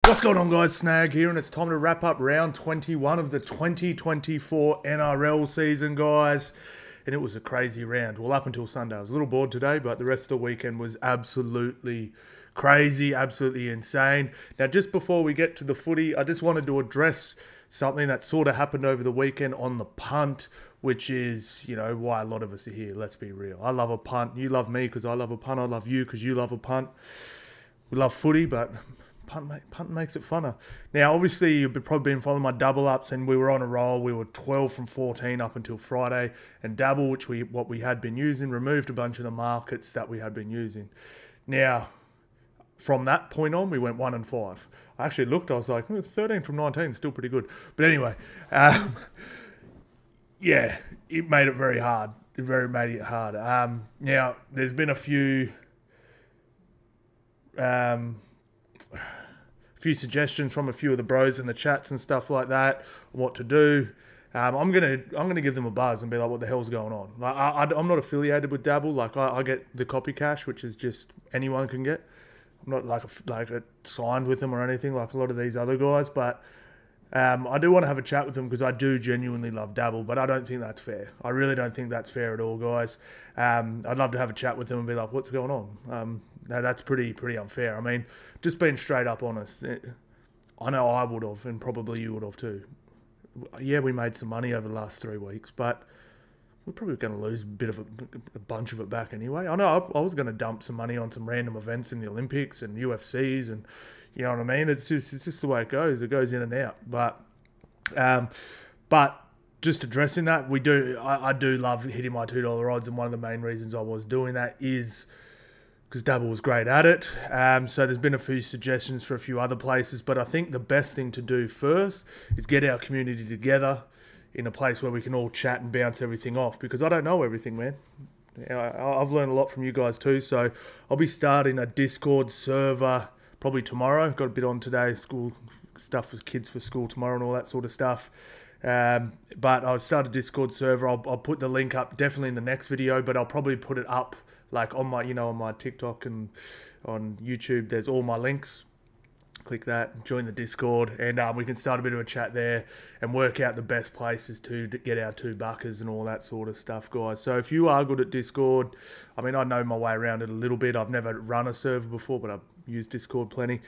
What's going on, guys? Snag here, and it's time to wrap up round 21 of the 2024 NRL season, guys. And it was a crazy round. Well, up until Sunday. I was a little bored today, but the rest of the weekend was absolutely crazy, absolutely insane. Now, just before we get to the footy, I just wanted to address something that sort of happened over the weekend on the punt, which is, you know, why a lot of us are here. Let's be real. I love a punt. You love me because I love a punt. I love you because you love a punt. We love footy, but punt makes it funner. Now, obviously, you've probably been following my double ups, and we were on a roll. We were 12 from 14 up until Friday, and Dabble, what we had been using, removed a bunch of the markets that we had been using. Now, from that point on, we went 1 and 5. I actually looked. I was like, 13 from 19, still pretty good. But anyway, yeah, it made it very hard. It made it hard. Now, there's been a few suggestions from a few of the bros in the chats and stuff like that, what to do. I'm gonna give them a buzz and be like, what the hell's going on? Like, I'm not affiliated with Dabble. Like, I get the copy cash, which is just anyone can get. I'm not like signed with them or anything like a lot of these other guys, but I do want to have a chat with them because I do genuinely love Dabble, but I don't think that's fair. I really don't think that's fair at all, guys. I'd love to have a chat with them and be like, what's going on? No, that's pretty unfair. I mean, just being straight up honest, I know I would have, and probably you would have too. Yeah, we made some money over the last 3 weeks, but we're probably going to lose a bunch of it back anyway. I know I was going to dump some money on some random events in the Olympics and UFCs, and you know what I mean. It's just the way it goes. It goes in and out. But just addressing that, I do love hitting my $2 odds, and one of the main reasons I was doing that is because Dabble was great at it. So there's been a few suggestions for a few other places, but I think the best thing to do first is get our community together in a place where we can all chat and bounce everything off, because I don't know everything, man. I've learned a lot from you guys too, so I'll be starting a Discord server probably tomorrow. Got a bit on today, school stuff with kids for school tomorrow and all that sort of stuff. But I'll start a Discord server. I'll put the link up definitely in the next video, but I'll probably put it up like on my, on my TikTok and on YouTube. There's all my links. Click that, join the Discord, and we can start a bit of a chat there and work out the best places to get our $2 and all that sort of stuff, guys. So if you are good at Discord, I mean, I know my way around it a little bit. I've never run a server before, but I've used Discord plenty.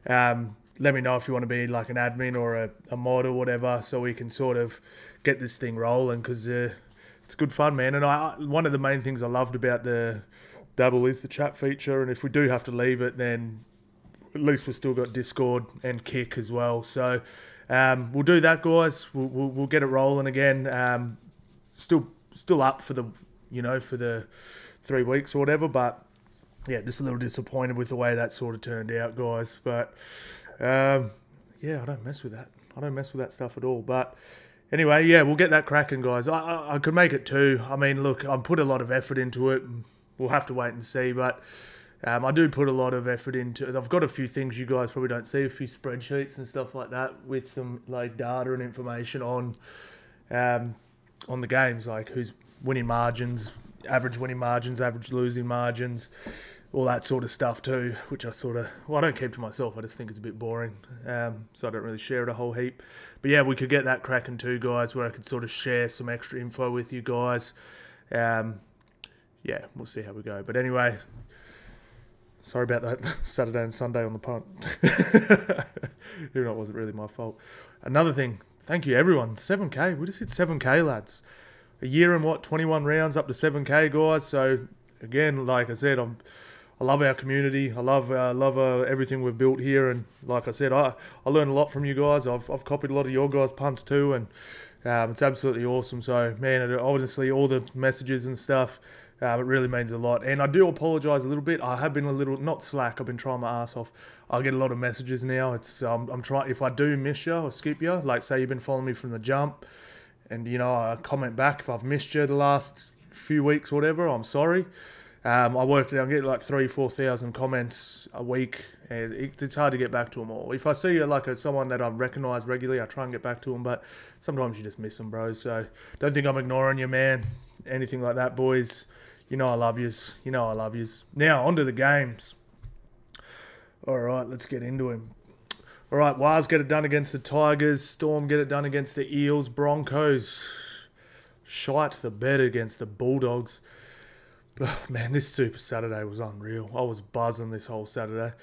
Let me know if you want to be like an admin or a mod or whatever, so we can sort of get this thing rolling, because it's good fun, man. And one of the main things I loved about the Dabble is the chat feature, and if we do have to leave it, then at least we've still got Discord and Kick as well. So we'll do that, guys. We'll get it rolling again. Still up for the for the 3 weeks or whatever, but yeah, just a little disappointed with the way that sort of turned out, guys. But yeah, I don't mess with that. I don't mess with that stuff at all. But anyway, yeah, we'll get that cracking, guys. I could make it too. I mean, look, I've put a lot of effort into it. We'll have to wait and see, but I do put a lot of effort into it. I've got a few things you guys probably don't see, a few spreadsheets and stuff like that with some like data and information on the games, like who's winning margins, average winning margins, average losing margins, all that sort of stuff too, which I don't keep to myself. I just think it's a bit boring, so I don't really share it a whole heap. But yeah, we could get that cracking too, guys, where I could sort of share some extra info with you guys. Yeah, we'll see how we go. But anyway, sorry about that Saturday and Sunday on the punt. Even though it wasn't really my fault. Another thing, thank you everyone. 7K. We just hit 7K, lads. A year and 21 rounds up to 7K, guys. So again, like I said, I love our community. I love everything we've built here. And like I said, I learned a lot from you guys. I've copied a lot of your guys' punts too, and it's absolutely awesome. So man, honestly, all the messages and stuff, it really means a lot. And I do apologise a little bit. I have been a little, not slack, I've been trying my ass off. I get a lot of messages now. It's I'm trying, if I do miss you or skip you, like say you've been following me from the jump, and I comment back if I've missed you the last few weeks or whatever, I'm sorry. I worked it out, I get like 3,000-4,000 comments a week, and it's hard to get back to them all. If I see like someone that I recognise regularly, I try and get back to them, but sometimes you just miss them, bro. So don't think I'm ignoring you, man. Anything like that, boys. You know I love yous. You know I love yous. Now, on to the games. All right, let's get into him. All right, Wars get it done against the Tigers. Storm get it done against the Eels. Broncos shite the bed against the Bulldogs. Oh, man, this Super Saturday was unreal. I was buzzing this whole Saturday.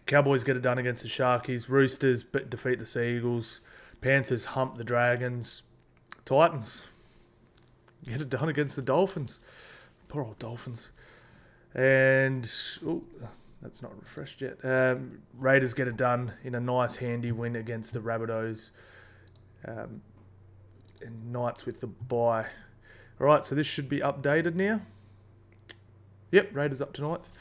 Cowboys get it done against the Sharkies. Roosters defeat the Sea Eagles. Panthers hump the Dragons. Titans get it done against the Dolphins. Poor old Dolphins. And that's not refreshed yet. Raiders get it done in a nice handy win against the Rabbitohs. And Knights with the bye. All right, so this should be updated now. Yep, Raiders up to Knights.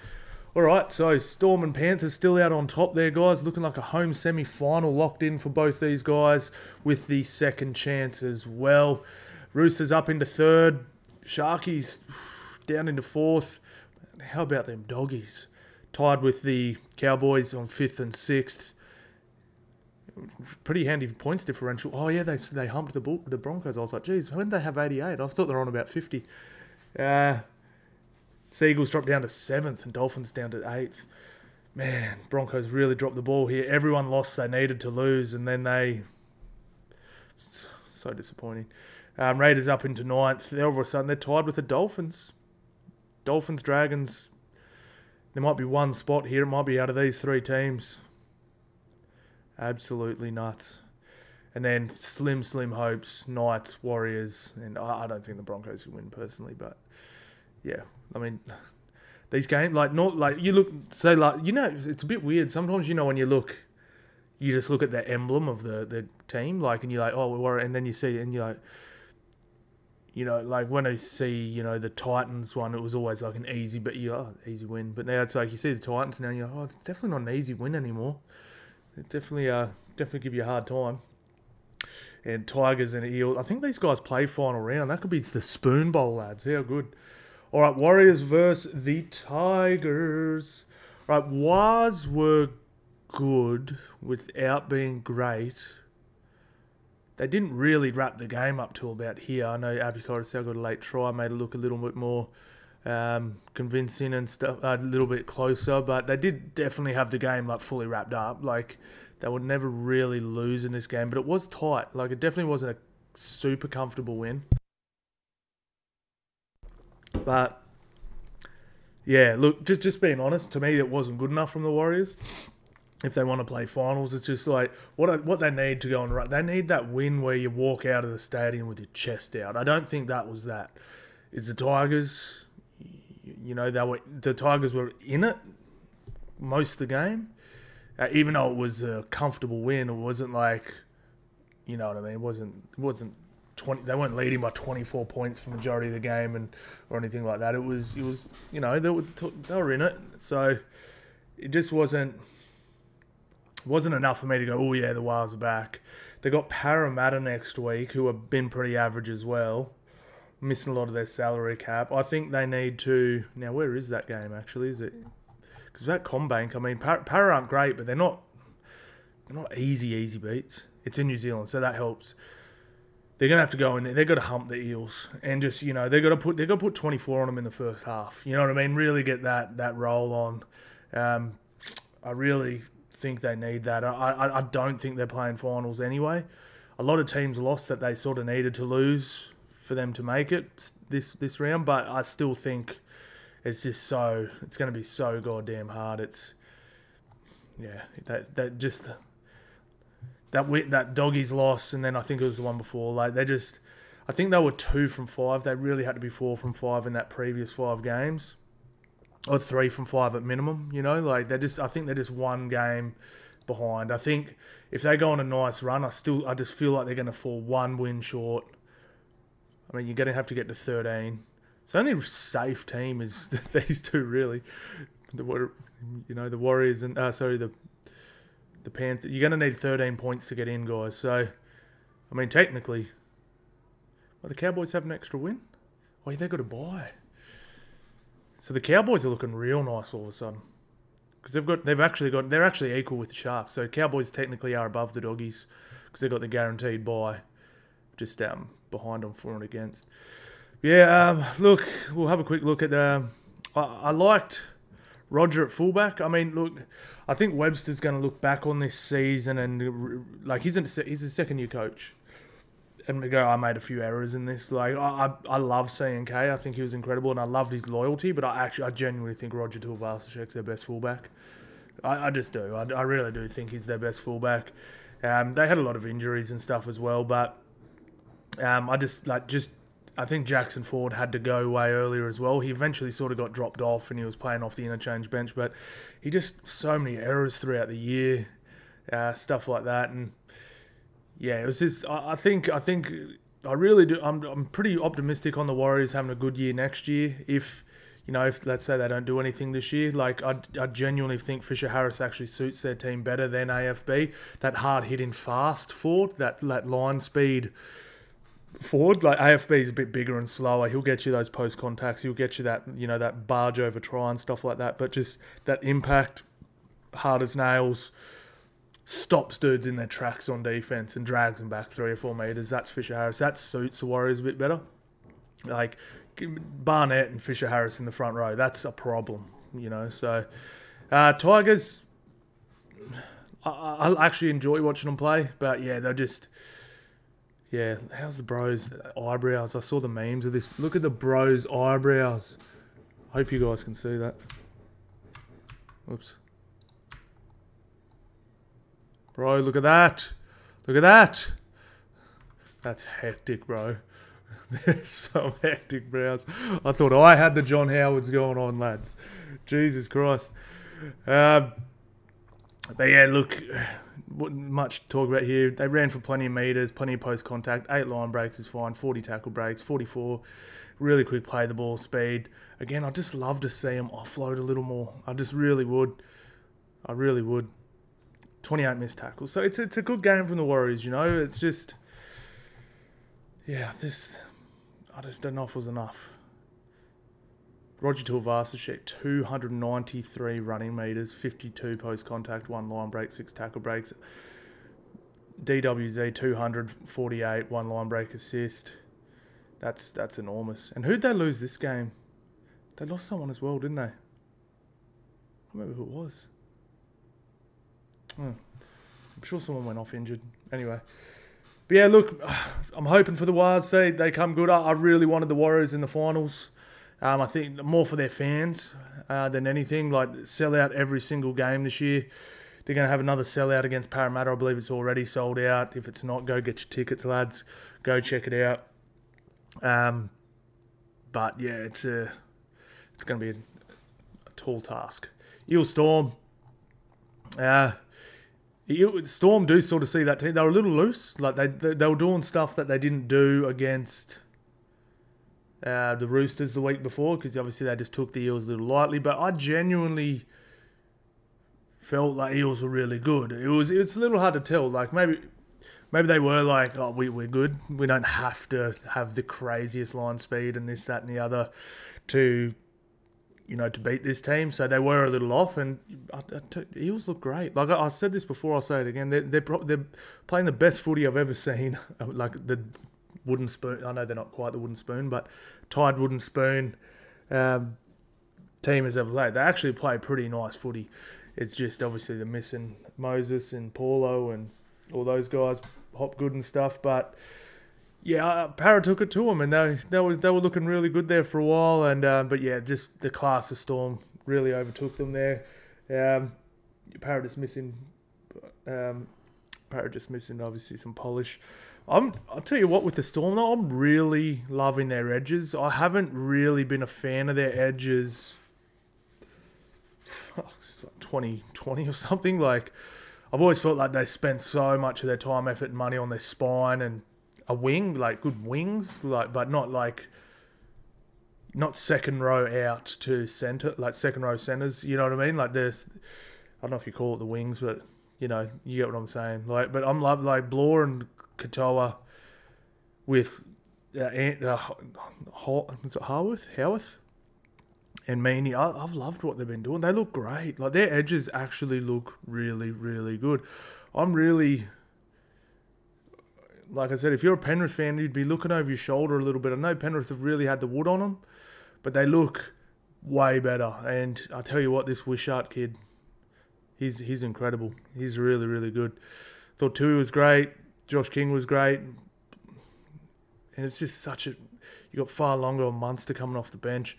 All right, so Storm and Panthers still out on top there, guys. Looking like a home semi-final locked in for both these guys with the second chance as well. Roosters up into third. Sharkies down into fourth. How about them doggies? Tied with the Cowboys on fifth and sixth. Pretty handy points differential. Oh, yeah, they humped the Broncos. I was like, geez, when did they have 88? I thought they were on about 50. Sea Eagles dropped down to 7th and Dolphins down to 8th. Man, Broncos really dropped the ball here. Everyone lost they needed to lose, and then they... So disappointing. Raiders up into 9th. All of a sudden, they're tied with the Dolphins. Dolphins, Dragons. There might be one spot here. It might be out of these three teams. Absolutely nuts. And then slim hopes, Knights, Warriors, and I don't think the Broncos can win personally, but yeah, I mean, these games, you look, say it's a bit weird. Sometimes, when you look, you just look at the emblem of the team, and you're like, oh, Warrior, and then you see, and you're like, when I see, the Titans one, it was always like an easy, but easy win. But now it's like you see the Titans now, and you're like, oh, it's definitely not an easy win anymore. It definitely give you a hard time. And Tigers and Eels. I think these guys play final round. That could be the Spoon Bowl, lads. How good. All right, Warriors versus the Tigers. All right, Wars were good without being great. They didn't really wrap the game up till about here. I know Abby Coruscant got a late try, made it look a little bit more convincing and stuff, a little bit closer, but they did definitely have the game fully wrapped up. They would never really lose in this game, but it was tight. It definitely wasn't a super comfortable win. But yeah, look, just being honest, to me, it wasn't good enough from the Warriors. If they want to play finals, it's just what they need to go and run. They need that win where you walk out of the stadium with your chest out. I don't think that was that. It's the Tigers. The Tigers were in it most of the game. Even though it was a comfortable win, it wasn't you know what I mean? It wasn't 20. They weren't leading by 24 points for the majority of the game or anything like that. It was they were in it. So it just wasn't enough for me to go, oh yeah, the Wales are back. They got Parramatta next week, who have been pretty average as well. Missing a lot of their salary cap. I think they need to... Now, where is that game, actually? Is it... Because that Combank, I mean, Para aren't great, but they're not easy beats. It's in New Zealand, so that helps. They're going to have to go in there. They've got to hump the Eels. And just, they've got to put 24 on them in the first half. You know what I mean? Really get that roll on. I really think they need that. I don't think they're playing finals anyway. A lot of teams lost that they sort of needed to lose for them to make it this round, but I still think it's going to be so goddamn hard. It's that doggies loss, and then I think it was the one before. I think they were 2 from 5. They really had to be 4 from 5 in that previous 5 games, or 3 from 5 at minimum. I think they're just one game behind. I think if they go on a nice run, I just feel like they're going to fall one win short. I mean, you're going to have to get to 13. So only safe team is these two, really. The Warriors and the Panthers. You're going to need 13 points to get in, guys. So, I mean, technically, the Cowboys have an extra win. Oh, yeah, they've got a bye. So the Cowboys are looking real nice all of a sudden, because they're actually equal with the Sharks. So Cowboys technically are above the Doggies because they've got the guaranteed bye, just behind them for and against. Yeah, look, we'll have a quick look at. I liked Roger at fullback. I mean, look, I think Webster's going to look back on this season and like he's a second-year coach, and go, I made a few errors in this. Like I love seeing K. I think he was incredible, and I loved his loyalty. But I genuinely think Roger Tuivasa-Sheck's their best fullback. I just do. I really do think he's their best fullback. They had a lot of injuries and stuff as well, but I think Jackson Ford had to go way earlier as well. He eventually sort of got dropped off and he was playing off the interchange bench, but he just so many errors throughout the year, stuff like that. And yeah, it was just, I think I really do. I'm pretty optimistic on the Warriors having a good year next year. If let's say they don't do anything this year, like I genuinely think Fisher Harris actually suits their team better than AFB. That hard hitting fast Ford, that line speed forward, like AFB is a bit bigger and slower. He'll get you those post contacts. He'll get you that that barge over try and stuff like that. But just that impact, hard as nails, stops dudes in their tracks on defense and drags them back 3 or 4 meters. That's Fisher Harris. That suits the Warriors a bit better. Like Barnett and Fisher Harris in the front row. That's a problem, So Tigers, I actually enjoy watching them play, but yeah, they're just. Yeah, how's the Bros' eyebrows? I saw the memes of this. Look at the Bros' eyebrows. Hope you guys can see that. Oops. Bro, look at that. Look at that. That's hectic, bro. There's some hectic brows. I thought I had the John Howards going on, lads. Jesus Christ. But yeah, look, much to talk about here. They ran for plenty of meters, plenty of post contact. 8 line breaks is fine. 40 tackle breaks, 44. Really quick play the ball speed. Again, I'd just love to see them offload a little more. I just really would. I really would. 28 missed tackles. So it's a good game from the Warriors, It's just, yeah, I just don't know if it was enough. Roger Tuivasa-Sheck, 293 running metres, 52 post-contact, 1 line break, 6 tackle breaks. DWZ, 248, 1 line break assist. That's enormous. And who'd they lose this game? They lost someone as well, didn't they? I can't remember who it was. I'm sure someone went off injured. Anyway. But yeah, look, I'm hoping for the Wars. They come good. I really wanted the Warriors in the finals. I think more for their fans than anything. Like, sell out every single game this year. They're going to have another sellout against Parramatta. I believe it's already sold out. If it's not, go get your tickets, lads. Go check it out. But yeah, it's going to be a tall task. Eels Storm. Storm do sort of see that team. They were a little loose. Like they were doing stuff that they didn't do against the Roosters the week before, because obviously they just took the Eels a little lightly. But I genuinely felt like Eels were really good. It's a little hard to tell. Like maybe they were like, oh, we're good. We don't have to have the craziest line speed and this, that, and the other to beat this team. So they were a little off, and the Eels look great. Like I said this before, I'll say it again. They're playing the best footy I've ever seen. Like the wooden spoon. I know they're not quite the wooden spoon, but tied wooden spoon team has ever played. They actually play pretty nice footy. It's just obviously they're missing Moses and Paulo and all those guys, Hopgood and stuff. But yeah, Parra took it to them, and they were looking really good there for a while. And but yeah, just the class of Storm really overtook them there. Parra just missing obviously some polish. I'll tell you what, with the Storm though, I'm really loving their edges. I haven't really been a fan of their edges. It's like 2020 or something. Like, I've always felt like they spent so much of their time, effort, and money on their spine and a wing, like good wings, like, but not second row out to centre, like second row centres. You know what I mean? Like there's, I don't know if you call it the wings, but you get what I'm saying. Like, but I'm like Blore and Katoa with Howarth and Meaney. I've loved what they've been doing. They look great. Like their edges actually look really, really good. I'm really, like I said, if you're a Penrith fan, you'd be looking over your shoulder a little bit. I know Penrith have really had the wood on them, but they look way better. And I tell you what, this Wishart kid, he's incredible. He's really, really good. Thought Tui was great. Josh King was great. And it's just such a... You got far longer Munster coming off the bench.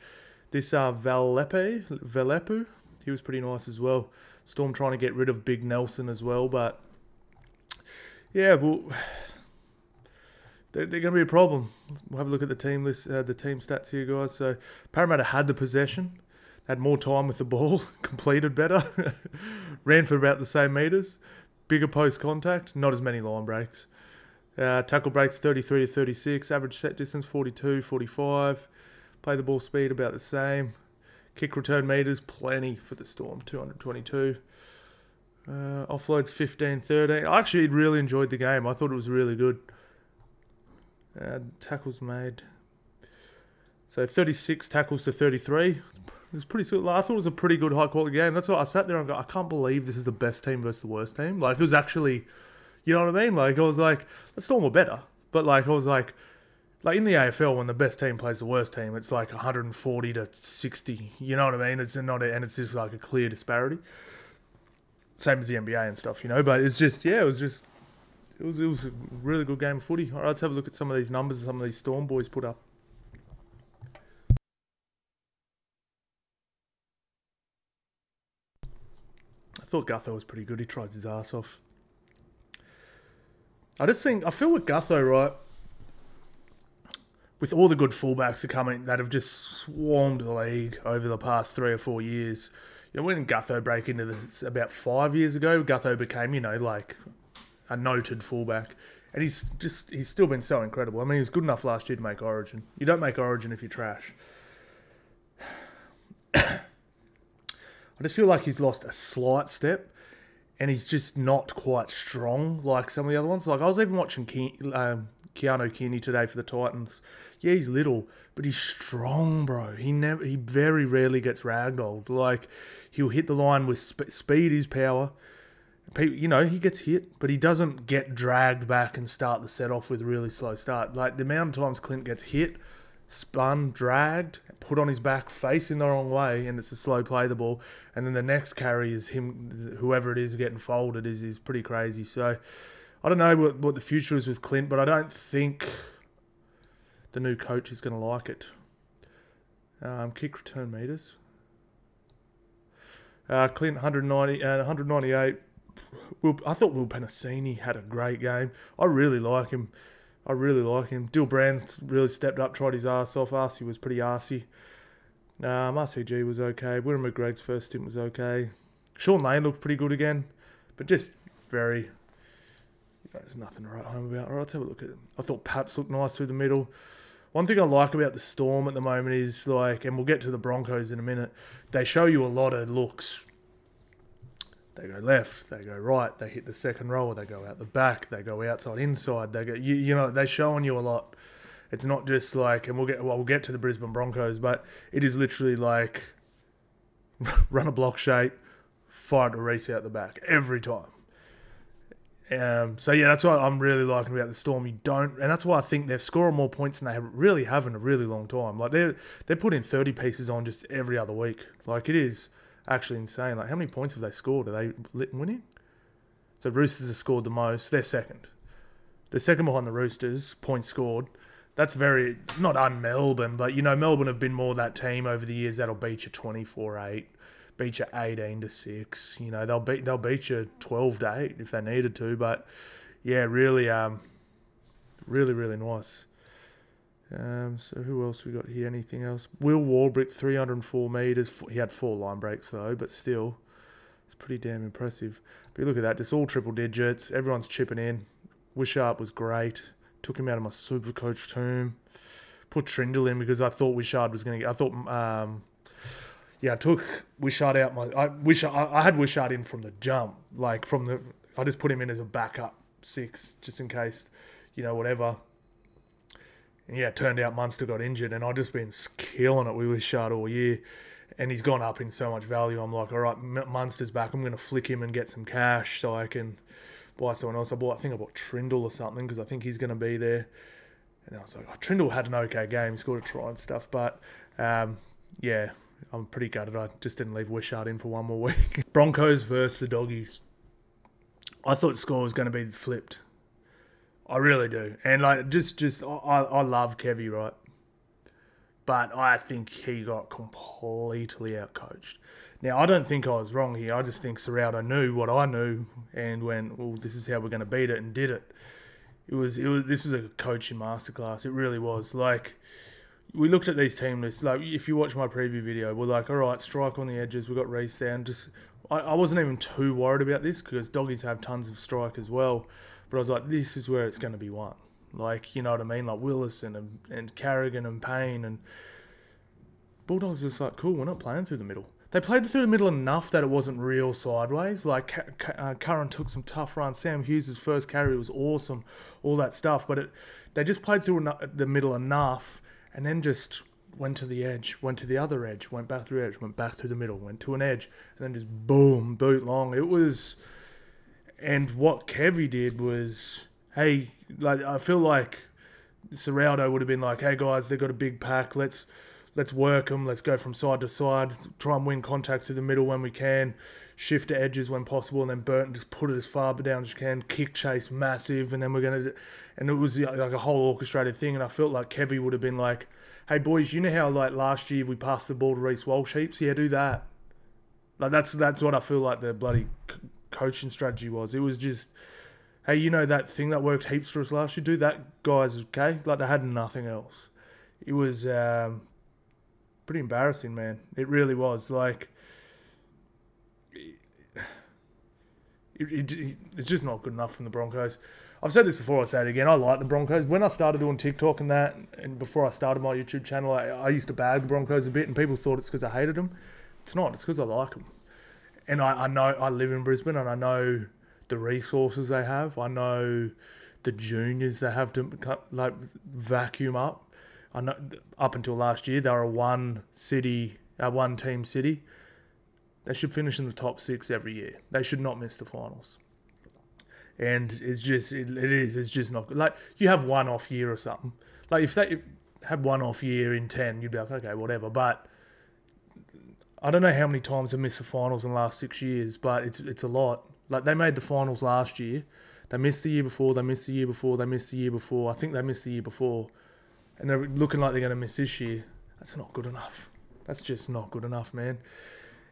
This Velepu, he was pretty nice as well. Storm trying to get rid of Big Nelson as well, but yeah, well, they're going to be a problem. We'll have a look at the team list, the team stats here, guys. So Parramatta had the possession, had more time with the ball, completed better, ran for about the same metres, bigger post contact, not as many line breaks. Tackle breaks 33 to 36, average set distance 42, 45, play the ball speed about the same. Kick return metres, plenty for the Storm, 222. Offloads 15, 13. I actually really enjoyed the game. I thought it was really good. Tackles made. So 36 tackles to 33. It's pretty good. I thought it was a pretty good high quality game. That's why I sat there and go, I can't believe this is the best team versus the worst team. Like, it was actually, you know what I mean? Like, I was like, the Storm were better. But like, I was like in the AFL, when the best team plays the worst team, it's like 140 to 60. You know what I mean? It's not, and it's just like a clear disparity. Same as the NBA and stuff, you know. But it's just, yeah, it was a really good game of footy. All right, let's have a look at some of these numbers some of these Storm boys put up. I thought Gutho was pretty good. He tries his ass off. I feel with Gutho, right, with all the good fullbacks that have just swarmed the league over the past 3 or 4 years. You know, when Gutho broke into this about 5 years ago, Gutho became, you know, like a noted fullback. And he's still been so incredible. I mean, he was good enough last year to make Origin. You don't make Origin if you're trash. I just feel like he's lost a slight step, and he's just not quite strong like some of the other ones. Like, I was even watching Keanu Kearney today for the Titans. Yeah, he's little, but he's strong, bro. He very rarely gets ragdolled. Like, he'll hit the line with speed is power. You know, he gets hit, but he doesn't get dragged back and start the set off with a really slow start. Like, the amount of times Clint gets hit, spun, dragged, put on his back, facing the wrong way, and it's a slow play the ball. And then the next carry is him, whoever it is, getting folded is pretty crazy. So I don't know what the future is with Clint, but I don't think the new coach is going to like it. Kick return meters. Clint 190 and 198. I thought Will Penasini had a great game. I really like him. Dill Brand's really stepped up, tried his ass off. Arsey was pretty arsey. RCG was okay. William McGreg's first stint was okay. Sean Lane looked pretty good again, but just very... You know, there's nothing to write home about. All right, let's have a look at him. I thought Paps looked nice through the middle. One thing I like about the Storm at the moment is, like, and we'll get to the Broncos in a minute, they show you a lot of looks. They go left, they go right, they hit the second row, they go out the back, they go outside, inside, they go, you know, they're showing you a lot. It's not just like, and we'll get to the Brisbane Broncos, but it is literally like run a block shape, fire to Reese out the back every time. So yeah, that's what I'm really liking about the Storm. And that's why I think they're scoring more points than they really have in a really long time. Like they're putting 30 pieces on just every other week. Like, it is actually insane. Like, how many points have they scored? Are they winning? So Roosters have scored the most. They're second. They're second behind the Roosters, points scored. That's very, not un-Melbourne, but, you know, Melbourne have been more that team over the years that'll beat you 24-8, beat you 18-6. You know, they'll beat you 12-8 if they needed to. But yeah, really, really nice. So who else we got here? Anything else? Will Warbrick, 304 metres. He had 4 line breaks though, but still, it's pretty damn impressive. But look at that, just all triple digits. Everyone's chipping in. Wishart was great. Took him out of my super coach team. Put Trindle in because I thought Wishart was going to get... I took Wishart out. I had Wishart in from the jump. Like, I just put him in as a backup 6, just in case, you know, whatever. And yeah, it turned out Munster got injured, and I've just been killing it with Wishart all year. And he's gone up in so much value. I'm like, all right, Munster's back. I'm going to flick him and get some cash so I can buy someone else. I think I bought Trindle or something because I think he's going to be there. And I was like, Trindle had an okay game. He scored a try and stuff. But, yeah, I'm pretty gutted. I just didn't leave Wishart in for one more week. Broncos versus the Doggies. I thought the score was going to be flipped. I really do. And like, I love Kevy, right? But I think he got completely outcoached. Now, I don't think I was wrong here. I just think Serraldo knew what I knew and went, well, this is how we're going to beat it, and did it. This was a coaching masterclass. It really was. Like, we looked at these team lists. Like, if you watch my preview video, we're like, all right, strike on the edges. We've got Reece there. And I wasn't even too worried about this because Doggies have tons of strike as well. But I was like, this is where it's going to be won. Like, you know what I mean? Like Willison and Carrigan and Payne. And Bulldogs was like, cool, we're not playing through the middle. They played through the middle enough that it wasn't real sideways. Like, Curran took some tough runs. Sam Hughes' first carry was awesome. All that stuff. But they just played through the middle enough and then just went to the edge, went to the other edge, went back through the edge, went back through the middle, went to an edge, and then just boom, boot long. It was... And what Kevy did was, hey, like, I feel like Serraldo would have been like, hey guys, they've got a big pack. Let's work them. Let's go from side to side. Try and win contact through the middle when we can. Shift to edges when possible, and then Burton just put it as far down as you can. Kick chase massive, and then we're gonna. And it was like a whole orchestrated thing. And I felt like Kevy would have been like, hey boys, you know how like last year we passed the ball to Reece Walsh heaps? Yeah, do that. Like that's what I feel like the bloody coaching strategy was. It was just, hey, you know that thing that worked heaps for us last year? Do that, guys, okay? Like, they had nothing else. It was pretty embarrassing, man. It really was. Like, it's just not good enough from the Broncos. I've said this before, I'll say it again. I like the Broncos. When I started doing TikTok and that, and before I started my YouTube channel, I used to bag the Broncos a bit, and people thought it's because I hated them. It's not. It's because I like them. And I know I live in Brisbane, and I know the resources they have. I know the juniors they have to like vacuum up. I know up until last year they were a one team city. They should finish in the top 6 every year. They should not miss the finals. And it's just it's just not good. Like, you have one off year or something. Like, if they had one off year in 10, you'd be like, okay, whatever. But I don't know how many times they missed the finals in the last 6 years, but it's a lot. Like, they made the finals last year. They missed the year before. They missed the year before. They missed the year before. I think they missed the year before. And they're looking like they're going to miss this year. That's not good enough. That's just not good enough, man.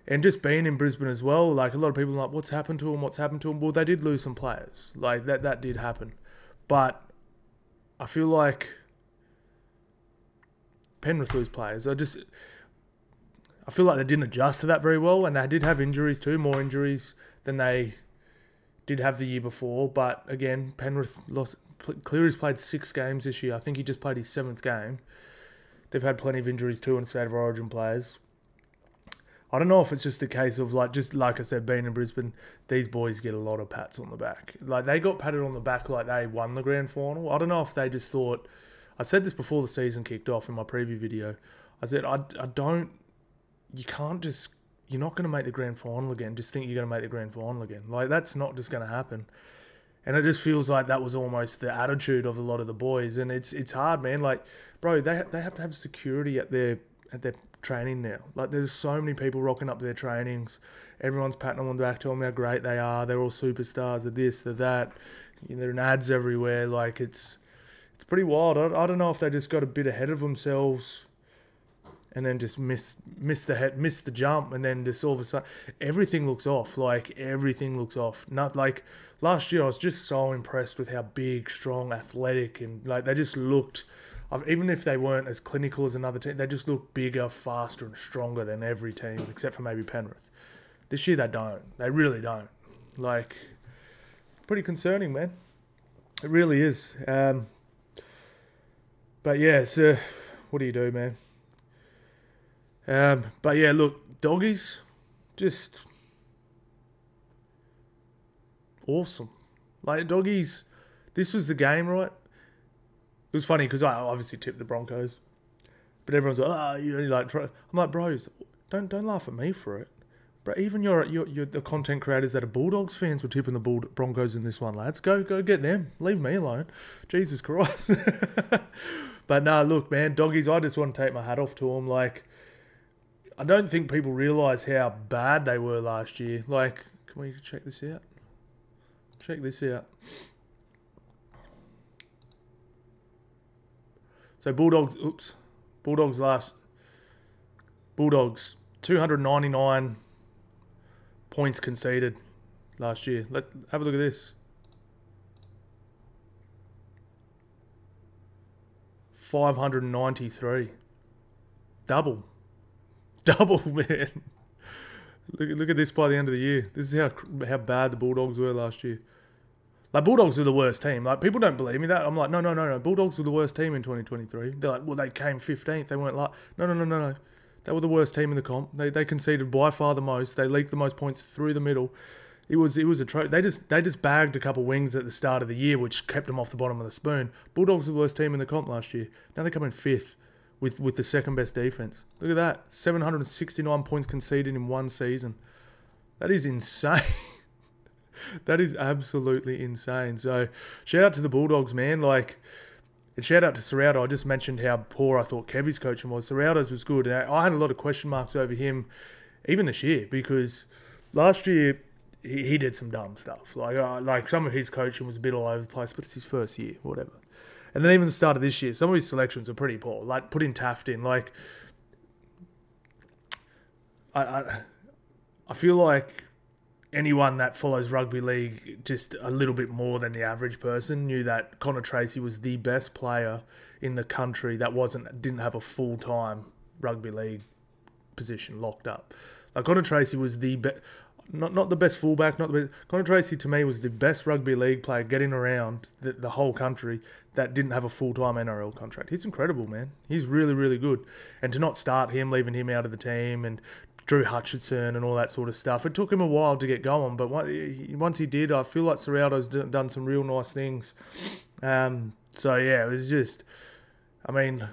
And just being in Brisbane as well, like, a lot of people are like, what's happened to them? What's happened to them? Well, they did lose some players. Like, that did happen. But I feel like Penrith lose players. I feel like they didn't adjust to that very well, and they did have injuries too, more injuries than they did have the year before. But again, Penrith lost. Cleary's played 6 games this year. I think he just played his 7th game. They've had plenty of injuries too in State of Origin players. I don't know if it's just a case of, like, just like I said, being in Brisbane, these boys get a lot of pats on the back. Like, they got patted on the back like they won the grand final. I don't know if they just thought... I said this before the season kicked off in my preview video. I said, I don't... You can't just... You're not going to make the grand final again. Just think you're going to make the grand final again. Like, that's not just going to happen. And it just feels like that was almost the attitude of a lot of the boys. And it's hard, man. Like, bro, they have to have security at their training now. Like, there's so many people rocking up to their trainings. Everyone's patting them on the back, telling me how great they are. They're all superstars. They're this, they're that. You know, there are ads everywhere. Like, it's pretty wild. I don't know if they just got a bit ahead of themselves and then just missed the jump, and then just all of a sudden everything looks off. Like, everything looks off. Not like last year. I was just so impressed with how big, strong, athletic, and like they just looked. Even if they weren't as clinical as another team, they just looked bigger, faster, and stronger than every team except for maybe Penrith. This year they don't. They really don't. Like, pretty concerning, man. It really is. But yeah, so what do you do, man? But yeah, look, Doggies, just awesome. Like, Doggies, this was the game, right? It was funny because I obviously tipped the Broncos, but everyone's like, "Oh, you know, like." I'm like, bros, don't laugh at me for it. But even you're the content creators that are Bulldogs fans were tipping the Broncos in this one, lads. Go get them. Leave me alone. Jesus Christ. But no, look, man, Doggies, I just want to take my hat off to them. Like, I don't think people realise how bad they were last year. Like, can we check this out? Check this out. So Bulldogs 299 points conceded last year. Have a look at this. 593. Double, man. Look at this by the end of the year. This is how bad the Bulldogs were last year. Like, Bulldogs are the worst team. Like, people don't believe me that. I'm like, no. Bulldogs were the worst team in 2023. They're like, well, they came 15th. They weren't like, no. They were the worst team in the comp. They conceded by far the most. They leaked the most points through the middle. It was a they just bagged a couple wings at the start of the year, which kept them off the bottom of the spoon. Bulldogs were the worst team in the comp last year. Now they come in 5th with the second best defense. Look at that. 769 points conceded in one season. That is insane. That is absolutely insane. So, shout out to the Bulldogs, man. Like, and shout out to Serraldo. I just mentioned how poor I thought Kevy's coaching was. Serraldo's was good. And I had a lot of question marks over him, even this year, because last year he did some dumb stuff. Like some of his coaching was a bit all over the place, but it's his first year, whatever. And then even the start of this year, some of his selections are pretty poor. Like, putting Taft in. Like, I feel like anyone that follows rugby league just a little bit more than the average person knew that Connor Tracy was the best player in the country that didn't have a full-time rugby league position locked up. Like, Connor Tracy was the best, not the best fullback, not the best. Connor Tracy to me was the best rugby league player getting around the whole country that didn't have a full-time NRL contract. He's incredible, man. He's really, really good. And to not start him, leaving him out of the team, and Drew Hutchinson and all that sort of stuff. It took him a while to get going, but once he did, I feel like Serraldo's done some real nice things. So, yeah, it was just, I mean,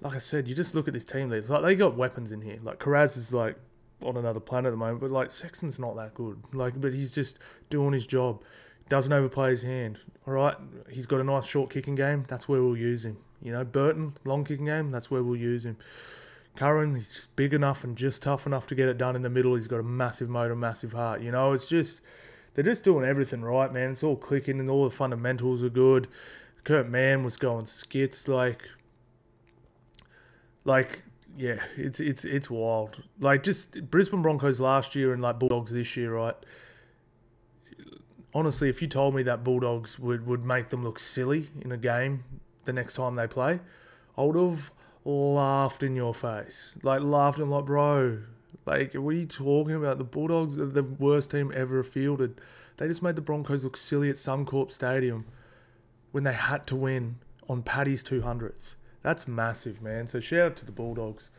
like I said, you just look at this team. Like, they got weapons in here. Like, Carraz is, like, on another planet at the moment, but, like, Sexton's not that good. Like, but he's just doing his job. Doesn't overplay his hand. All right? He's got a nice short kicking game. That's where we'll use him. You know, Burton, long kicking game. That's where we'll use him. Curran, he's just big enough and just tough enough to get it done in the middle. He's got a massive motor, massive heart. You know, it's just, they're just doing everything right, man. It's all clicking and all the fundamentals are good. Kurt Mann was going skits, like yeah, it's wild. Like, just Brisbane Broncos last year and like Bulldogs this year, right? Honestly, if you told me that Bulldogs would make them look silly in a game the next time they play, I would have laughed in your face. Like, laughed and like, bro, like, what are you talking about? The Bulldogs are the worst team ever fielded. They just made the Broncos look silly at Suncorp Stadium when they had to win on Paddy's 200th. That's massive, man. So shout out to the Bulldogs.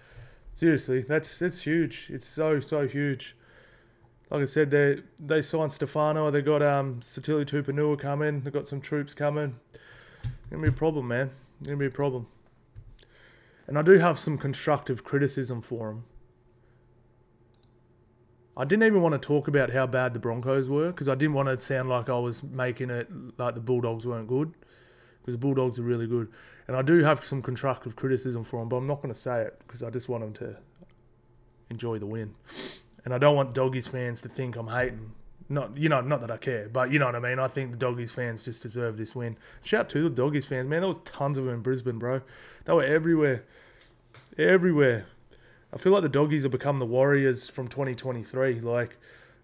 Seriously, that's huge. It's so huge. Like I said, they signed Stefano. They got Satili Tupanua coming. They got some troops coming. Gonna be a problem, man. Gonna be a problem. And I do have some constructive criticism for him. I didn't even want to talk about how bad the Broncos were, because I didn't want to sound like I was making it like the Bulldogs weren't good, because the Bulldogs are really good. And I do have some constructive criticism for him, but I'm not going to say it because I just want him to enjoy the win. And I don't want Doggies fans to think I'm hating. Not that I care, but you know what I mean. I think the Doggies fans just deserve this win. Shout out to the Doggies fans, man. There was tons of them in Brisbane, bro. They were everywhere. Everywhere. I feel like the Doggies have become the Warriors from 2023. Like,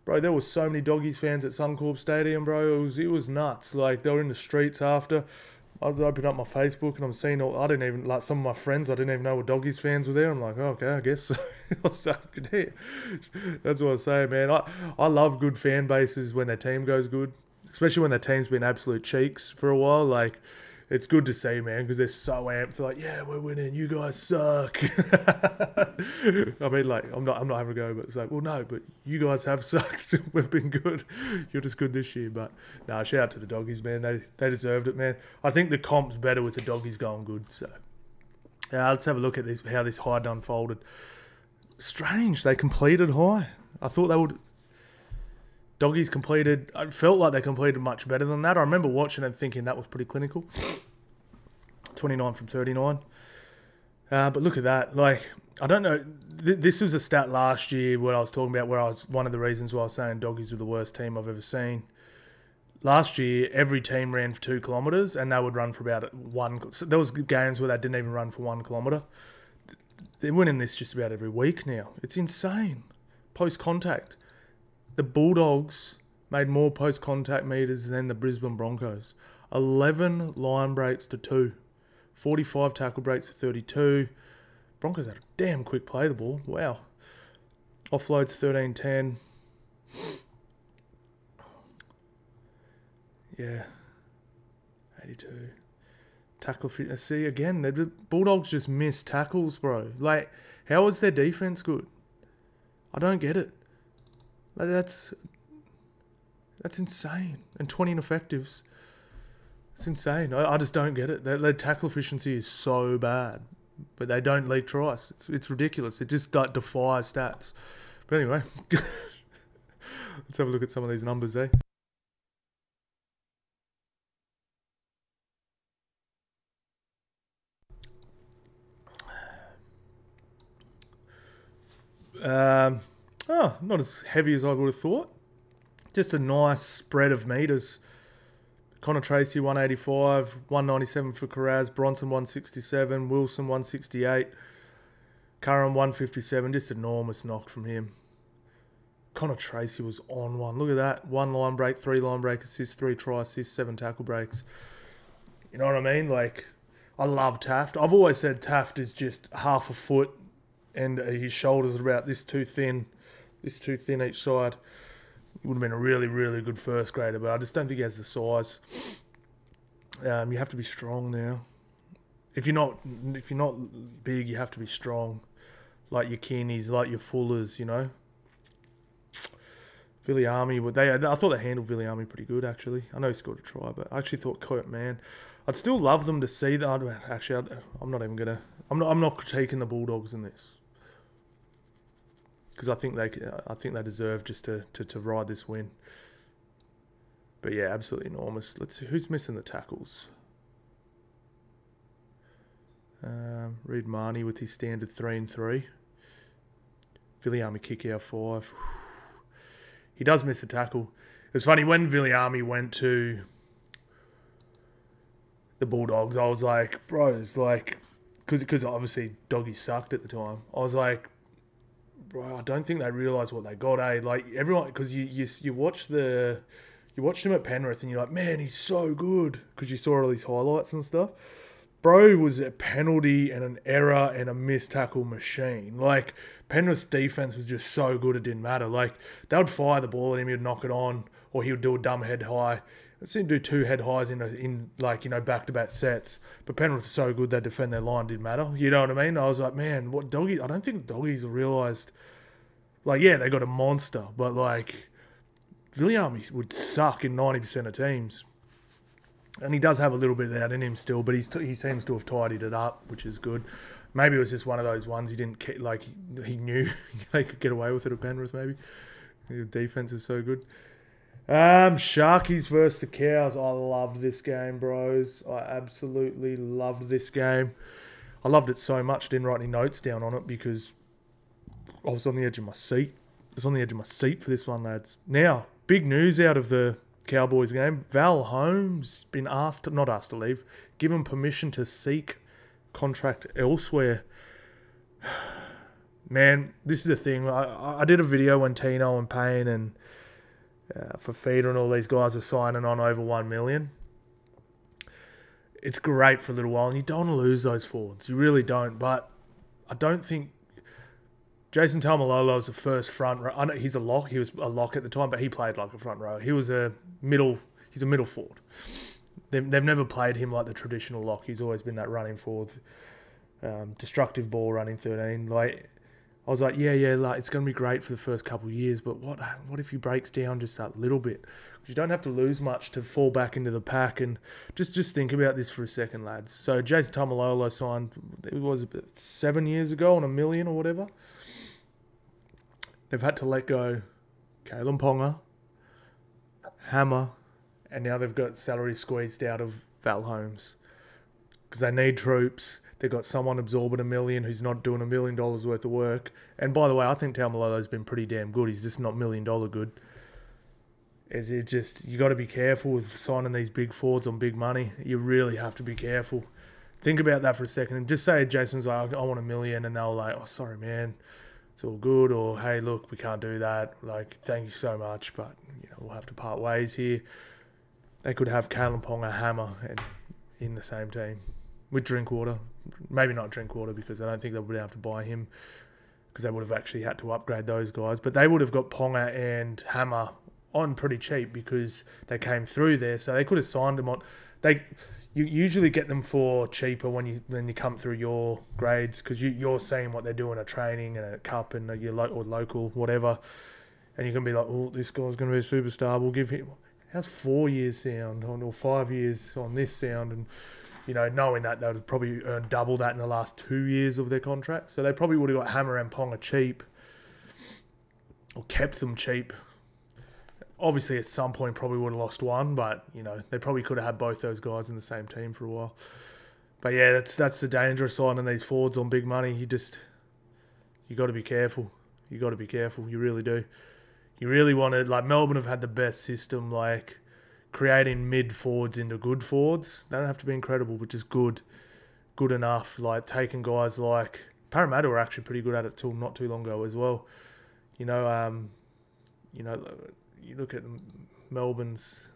bro, there were so many Doggies fans at Suncorp Stadium, bro. It was nuts. Like, they were in the streets after. I was opening up my Facebook and I'm seeing I didn't even, like, some of my friends I didn't even know were Doggies fans were there. I'm like, oh, okay, I guess so. That's what I say, man. I love good fan bases when their team goes good, especially when their team's been absolute cheeks for a while. Like, it's good to see, man, because they're so amped. They're like, yeah, we're winning. You guys suck. I mean, like, I'm not having a go, but it's like, well, no, but you guys have sucked. We've been good. You're just good this year. But, nah, shout out to the Doggies, man. They deserved it, man. I think the comp's better with the Doggies going good. So, let's have a look at how this high unfolded. Strange. They completed high. I thought they would... Doggies completed, I felt like they completed much better than that. I remember watching and thinking that was pretty clinical. 29 from 39. But look at that. Like, I don't know. This was a stat last year where I was talking about where I was one of the reasons why I was saying Doggies were the worst team I've ever seen. Last year, every team ran for 2 kilometres and they would run for about 1. So there was games where they didn't even run for 1 kilometre. They're winning this just about every week now. It's insane. Post-contact. The Bulldogs made more post-contact metres than the Brisbane Broncos. 11 line breaks to 2. 45 tackle breaks to 32. Broncos had a damn quick play the ball. Wow. Offloads 13-10. Yeah. 82. Tackle fitness. See, again, the Bulldogs just missed tackles, bro. Like, how was their defense good? I don't get it. Like, that's insane. And 20 ineffectives. It's insane. I just don't get it. Their tackle efficiency is so bad. But they don't lead tries. It's ridiculous. It just defies stats. But anyway, let's have a look at some of these numbers, eh? Not as heavy as I would have thought. Just a nice spread of metres. Connor Tracy, 185, 197 for Carraz, Bronson, 167, Wilson, 168, Curran, 157. Just enormous knock from him. Connor Tracy was on one. Look at that. 1 line break, 3 line break assists, 3 try assists, 7 tackle breaks. You know what I mean? Like, I love Taft. I've always said Taft is just half a foot and his shoulders are about this too thin each side. Would have been a really, really good first grader, but I just don't think he has the size. You have to be strong now. If you're not big, you have to be strong, like your Kearneys, like your Fullers, you know. Viliami, I thought they handled Viliami pretty good actually. I know he scored a try, but I actually thought Court Man. I'd still love them to see that. Actually, I'm not critiquing the Bulldogs in this. Because I think they deserve just to ride this win. But yeah, absolutely enormous. Let's see who's missing the tackles. Reid Marnie with his standard 3 and 3. Viliami kick out 5. He does miss a tackle. It's funny when Viliami went to the Bulldogs. I was like, bro, it's like because obviously Doggy sucked at the time. I was like, bro, I don't think they realised what they got, eh? Like, everyone, because you watched him at Penrith and you're like, man, he's so good, because you saw all these highlights and stuff. Bro was a penalty and an error and a missed tackle machine. Like, Penrith's defence was just so good it didn't matter. Like, they would fire the ball at him, he'd knock it on, or he would do a dumb head high. I've seen him do 2 head highs in back-to-back sets. But Penrith was so good they defend their line, didn't matter. You know what I mean? I was like, man, what Doggy? I don't think Doggies realised. Like, yeah, they got a monster, but like, Viliami would suck in 90% of teams. And he does have a little bit of that in him still, but he seems to have tidied it up, which is good. Maybe it was just one of those ones he knew they could get away with it at Penrith, maybe. The defence is so good. Sharkies versus the Cows. I loved this game, bros. I absolutely loved this game. I loved it so much I didn't write any notes down on it because I was on the edge of my seat. I was on the edge of my seat for this one, lads. Now, big news out of the Cowboys game. Val Holmes been not asked to leave, given permission to seek contract elsewhere. Man, this is the thing. I did a video when Tino and Payne and Fafita and all these guys were signing on over 1 million. It's great for a little while, and you don't want to lose those forwards. You really don't. But I don't think Jason Taumalolo was the first front row. I know he's a lock. He was a lock at the time, but he played like a front row. He's a middle forward. They've never played him like the traditional lock. He's always been that running forward, destructive ball running 13. Like, I was like, yeah, like, it's going to be great for the first couple of years, but what if he breaks down just that little bit? You don't have to lose much to fall back into the pack, and just think about this for a second, lads. So Jason Taumalolo signed, it was about 7 years ago on $1 million or whatever. They've had to let go Kalen Ponga, Hammer, and now they've got salary squeezed out of Val Holmes. because they need troops. They've got someone absorbing $1 million who's not doing $1 million worth of work. And by the way, I think Taumalolo's been pretty damn good. He's just not $1 million good. It just, you got to be careful with signing these big forwards on big money. You really have to be careful. Think about that for a second. And just say Jason's like, I want $1 million, and they're like, oh, sorry, man, it's all good. Or, hey, look, we can't do that. Like, thank you so much, but we'll have to part ways here. They could have Kalen Ponga, Hammer, and in the same team with Drinkwater. Maybe not Drinkwater, because I don't think they would have to buy him, because they would have actually had to upgrade those guys. But they would have got Ponga and Hammer on pretty cheap because they came through there. So they could have signed them on. You usually get them for cheaper when you come through your grades, because you're seeing what they're doing at training and at cup and your local whatever, and you can be like, oh, this guy's going to be a superstar. We'll give him. How's 4 years sound or 5 years on this sound? And knowing that they would probably earn double that in the last 2 years of their contract. So they probably would have got Hammer and Ponga cheap, or kept them cheap. Obviously, at some point, probably would have lost one, but, they probably could have had both those guys in the same team for a while. But, yeah, that's the dangerous side on these forwards on big money. You got to be careful. You got to be careful. You really do. You really want to, like, Melbourne have had the best system, like, creating mid-forwards into good forwards. They don't have to be incredible, but just good enough. Like, taking guys like Parramatta were actually pretty good at it till not too long ago as well. You look at Melbourne's,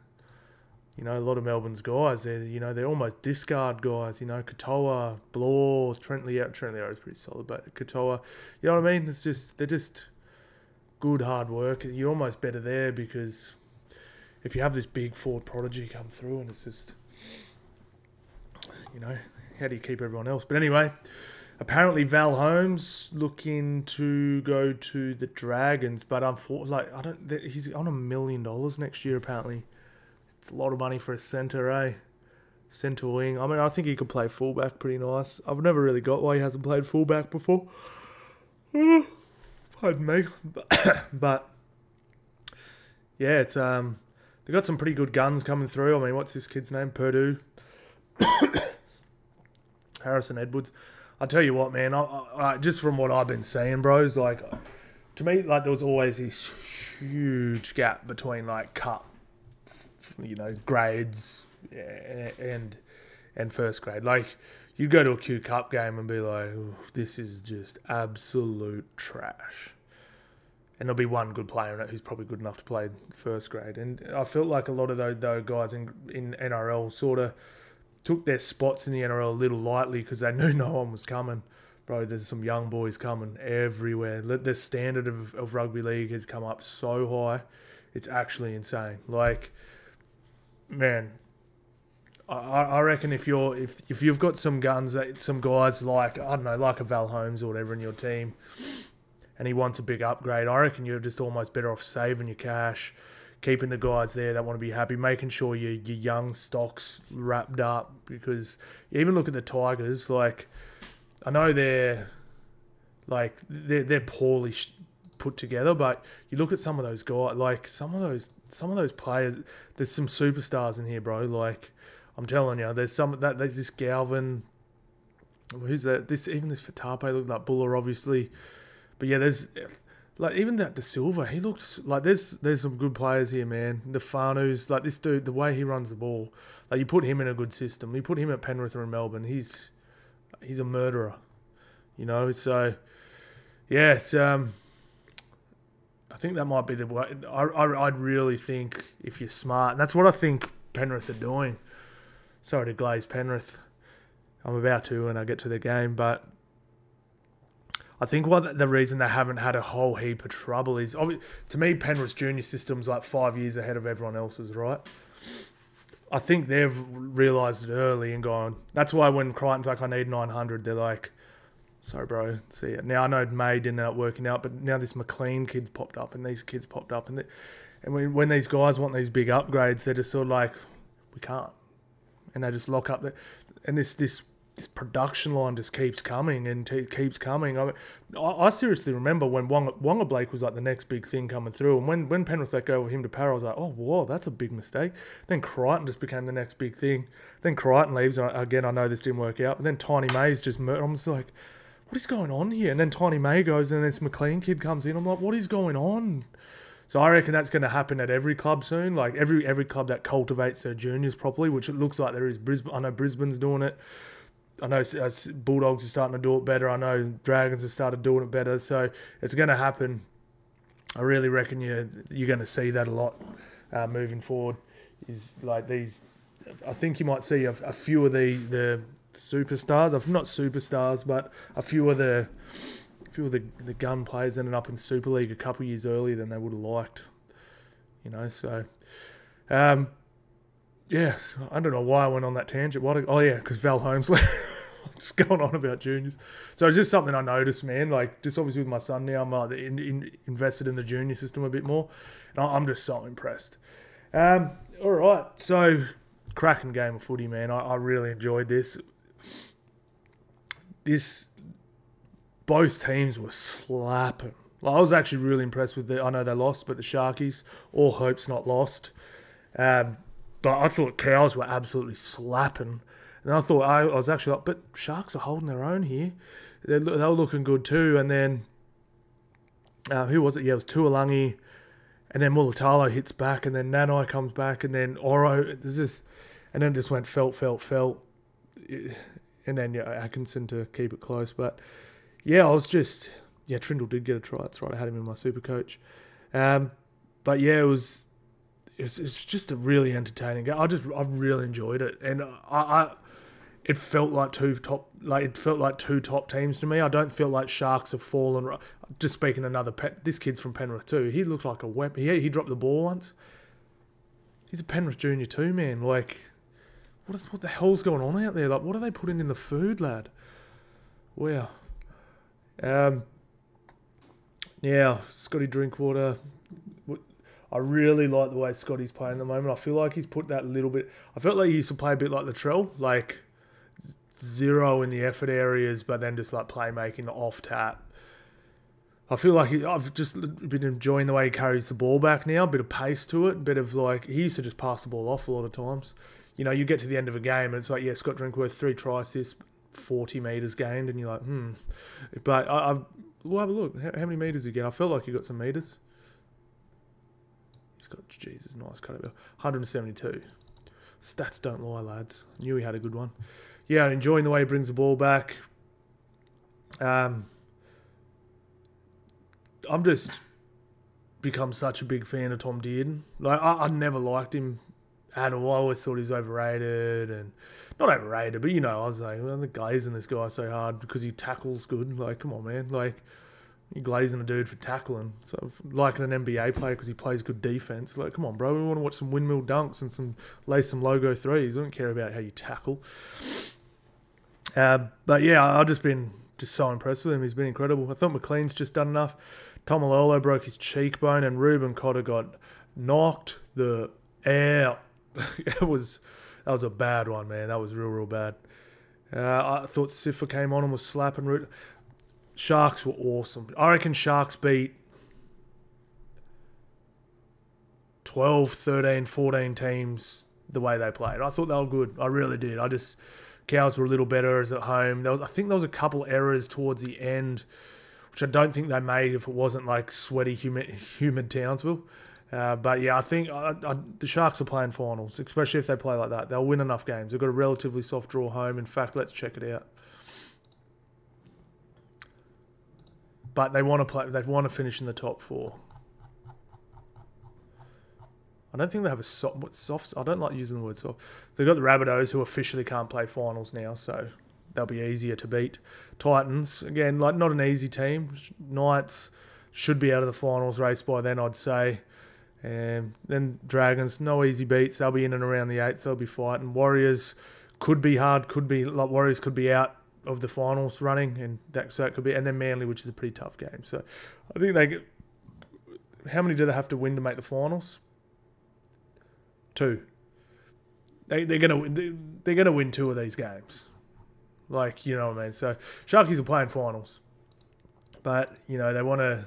a lot of Melbourne's guys. They're almost discard guys. Katoa, Blore, Trent Leo is pretty solid, but Katoa, you know what I mean? They're just good hard work. You're almost better there, because if you have this big forward prodigy come through, and it's just, how do you keep everyone else? But anyway, apparently Val Holmes looking to go to the Dragons, but unfortunately, he's on $1 million next year. Apparently, it's a lot of money for a centre, centre wing. I mean, I think he could play fullback pretty nice. I've never really got why he hasn't played fullback before. Pardon me, but yeah, it's they got some pretty good guns coming through. I mean, what's this kid's name? Purdue, Harrison Edwards. I'll tell you what, man. I just from what I've been seeing, bros, like, to me, like, there was always this huge gap between, like, cup, grades and first grade. Like, you'd go to a Q Cup game and be like, this is just absolute trash. And there'll be one good player in it who's probably good enough to play first grade. And I felt like a lot of those guys in NRL sort of took their spots in the NRL a little lightly, because they knew no one was coming. Bro, there's some young boys coming everywhere. The standard of rugby league has come up so high. It's actually insane. Like, man, I reckon if you've got some guns, some guys like, I don't know, like a Val Holmes or whatever in your team, and he wants a big upgrade, I reckon you're just almost better off saving your cash, keeping the guys there that want to be happy, making sure your young stock's wrapped up. Because you even look at the Tigers, like, I know they're poorly put together, but you look at some of those guys, like some of those players. There's some superstars in here, bro. Like, I'm telling you, there's this Galvin. Who's that? This Fatape looked like Buller, obviously. But yeah, there's like even that De Silva. He looks like there's some good players here, man. The Fanu's, like, this dude, the way he runs the ball, like, you put him in a good system. You put him at Penrith or in Melbourne, he's a murderer, So yeah, it's I think that might be the way. I'd really think, if you're smart, and that's what I think Penrith are doing. Sorry to glaze Penrith. I'm about to when I get to the game, but I think the reason they haven't had a whole heap of trouble is, to me, Penrith's junior system's like 5 years ahead of everyone else's, right? I think they've realised it early and gone. That's why when Crichton's like, I need 900, they're like, sorry, bro, see ya. Now, I know May didn't end up working out, but now this McLean kid's popped up and these kids popped up. And when these guys want these big upgrades, they're just sort of like, we can't. And they just lock up. And this this production line just keeps coming and keeps coming. I seriously remember when Wonga Blake was like the next big thing coming through, and when Penrith let go of him to Para, I was like, oh, whoa, that's a big mistake. Then Crichton just became the next big thing. Then Crichton leaves. Again, I know this didn't work out, but then Tiny May's just murdered. I'm just like, what is going on here? And then Tiny May goes, and this McLean kid comes in. I'm like, what is going on? So I reckon that's going to happen at every club soon. Like every club that cultivates their juniors properly, which it looks like there is. Brisbane, I know Brisbane's doing it. I know Bulldogs are starting to do it better. I know Dragons have started doing it better. So it's going to happen. I really reckon you're going to see that a lot moving forward. Is like these. I think you might see a few of the superstars. Not superstars, but a few of the gun players ended up in Super League a couple of years earlier than they would have liked. You know, so. Yeah, I don't know why I went on that tangent. Because Val Holmes left. I'm just going on about juniors. So it's just something I noticed, man. Like, just obviously with my son now, I'm invested in the junior system a bit more. And I'm just so impressed. All right, so cracking game of footy, man. I really enjoyed this. Both teams were slapping. Like, I was actually really impressed with I know they lost, but the Sharkies, all hope's not lost. But I thought Cows were absolutely slapping. And I thought, I was actually like, but Sharks are holding their own here. They were looking good too. And then, who was it? Yeah, it was Tuolangi. And then Mulatalo hits back. And then Nanai comes back. And then Oro. And then it just went felt. And then, Atkinson to keep it close. But, yeah, Trindle did get a try. That's right. I had him in my super coach. But, yeah, it's just a really entertaining game. I really enjoyed it, and it felt like two top teams to me. I don't feel like Sharks have fallen. Just speaking this kid's from Penrith too. He looked like a weapon. He dropped the ball once. He's a Penrith junior too, man. Like, what the hell's going on out there? Like, what are they putting in the food, lad? Wow. Yeah, Scotty Drinkwater. I really like the way Scotty's playing at the moment. I feel like he's put that little bit. I felt like he used to play a bit like Latrell, like zero in the effort areas, but then just like playmaking off tap. I feel like I've just been enjoying the way he carries the ball back now. A bit of pace to it, a bit of like, he used to just pass the ball off a lot of times. You know, you get to the end of a game and it's like, yeah, Scott Drinkworth, 3 try assists, 40 metres gained, and you're like, But we'll have a look. How many metres did he get? I felt like he got some metres. He's got, Jesus, nice cut over. 172. Stats don't lie, lads. Knew he had a good one. Yeah, enjoying the way he brings the ball back. I'm just become such a big fan of Tom Dearden. Like, I never liked him at all. I always thought he was overrated, and not overrated, but you know, I was like, well, they're glazing this guy so hard because he tackles good. Like, come on, man. Like, you're glazing a dude for tackling. So, like an NBA player because he plays good defense. Like, come on, bro. We want to watch some windmill dunks and lay some logo threes. We don't care about how you tackle. But yeah, I've just been so impressed with him. He's been incredible. I thought McLean's just done enough. Tomalolo broke his cheekbone and Ruben Cotter got knocked the out. That was a bad one, man. That was real bad. I thought Sifa came on and was slapping. Sharks were awesome. I reckon Sharks beat 12, 13, 14 teams the way they played. I thought they were good. I really did. Cows were a little better as at home. I think there was a couple errors towards the end, which I don't think they made if it wasn't like sweaty, humid Townsville. But yeah, I think the Sharks are playing finals, especially if they play like that. They'll win enough games. They've got a relatively soft draw home. In fact, let's check it out. But they want to play. They want to finish in the top 4. I don't think they have a soft. I don't like using the word soft. They've got the Rabbitohs, who officially can't play finals now, so they'll be easier to beat. Titans, again, like not an easy team. Knights should be out of the finals race by then, I'd say. And then Dragons, no easy beats. They'll be in and around the 8s. They'll be fighting. Warriors could be hard. Warriors could be out of the finals running, and so it could be. And then Manly, which is a pretty tough game. So I think how many do they have to win to make the finals? 2. They're gonna win 2 of these games. Like, you know what I mean? So, Sharkies are playing finals. But, you know, they want to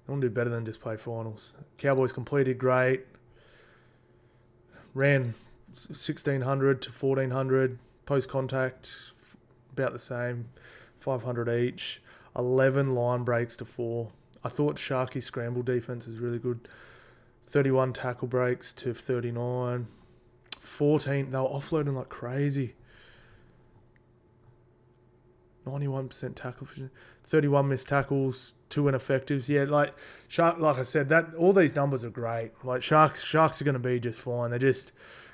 do better than just play finals. Cowboys completed great. Ran 1,600 to 1,400. Post-contact, about the same. 500 each. 11 line breaks to 4. I thought Sharkies' scramble defense was really good. 31 tackle breaks to 39. 14, they were offloading like crazy. 91% tackle efficiency. 31 missed tackles, 2 ineffectives. Yeah, like I said, that all these numbers are great. Like Sharks are going to be just fine. They just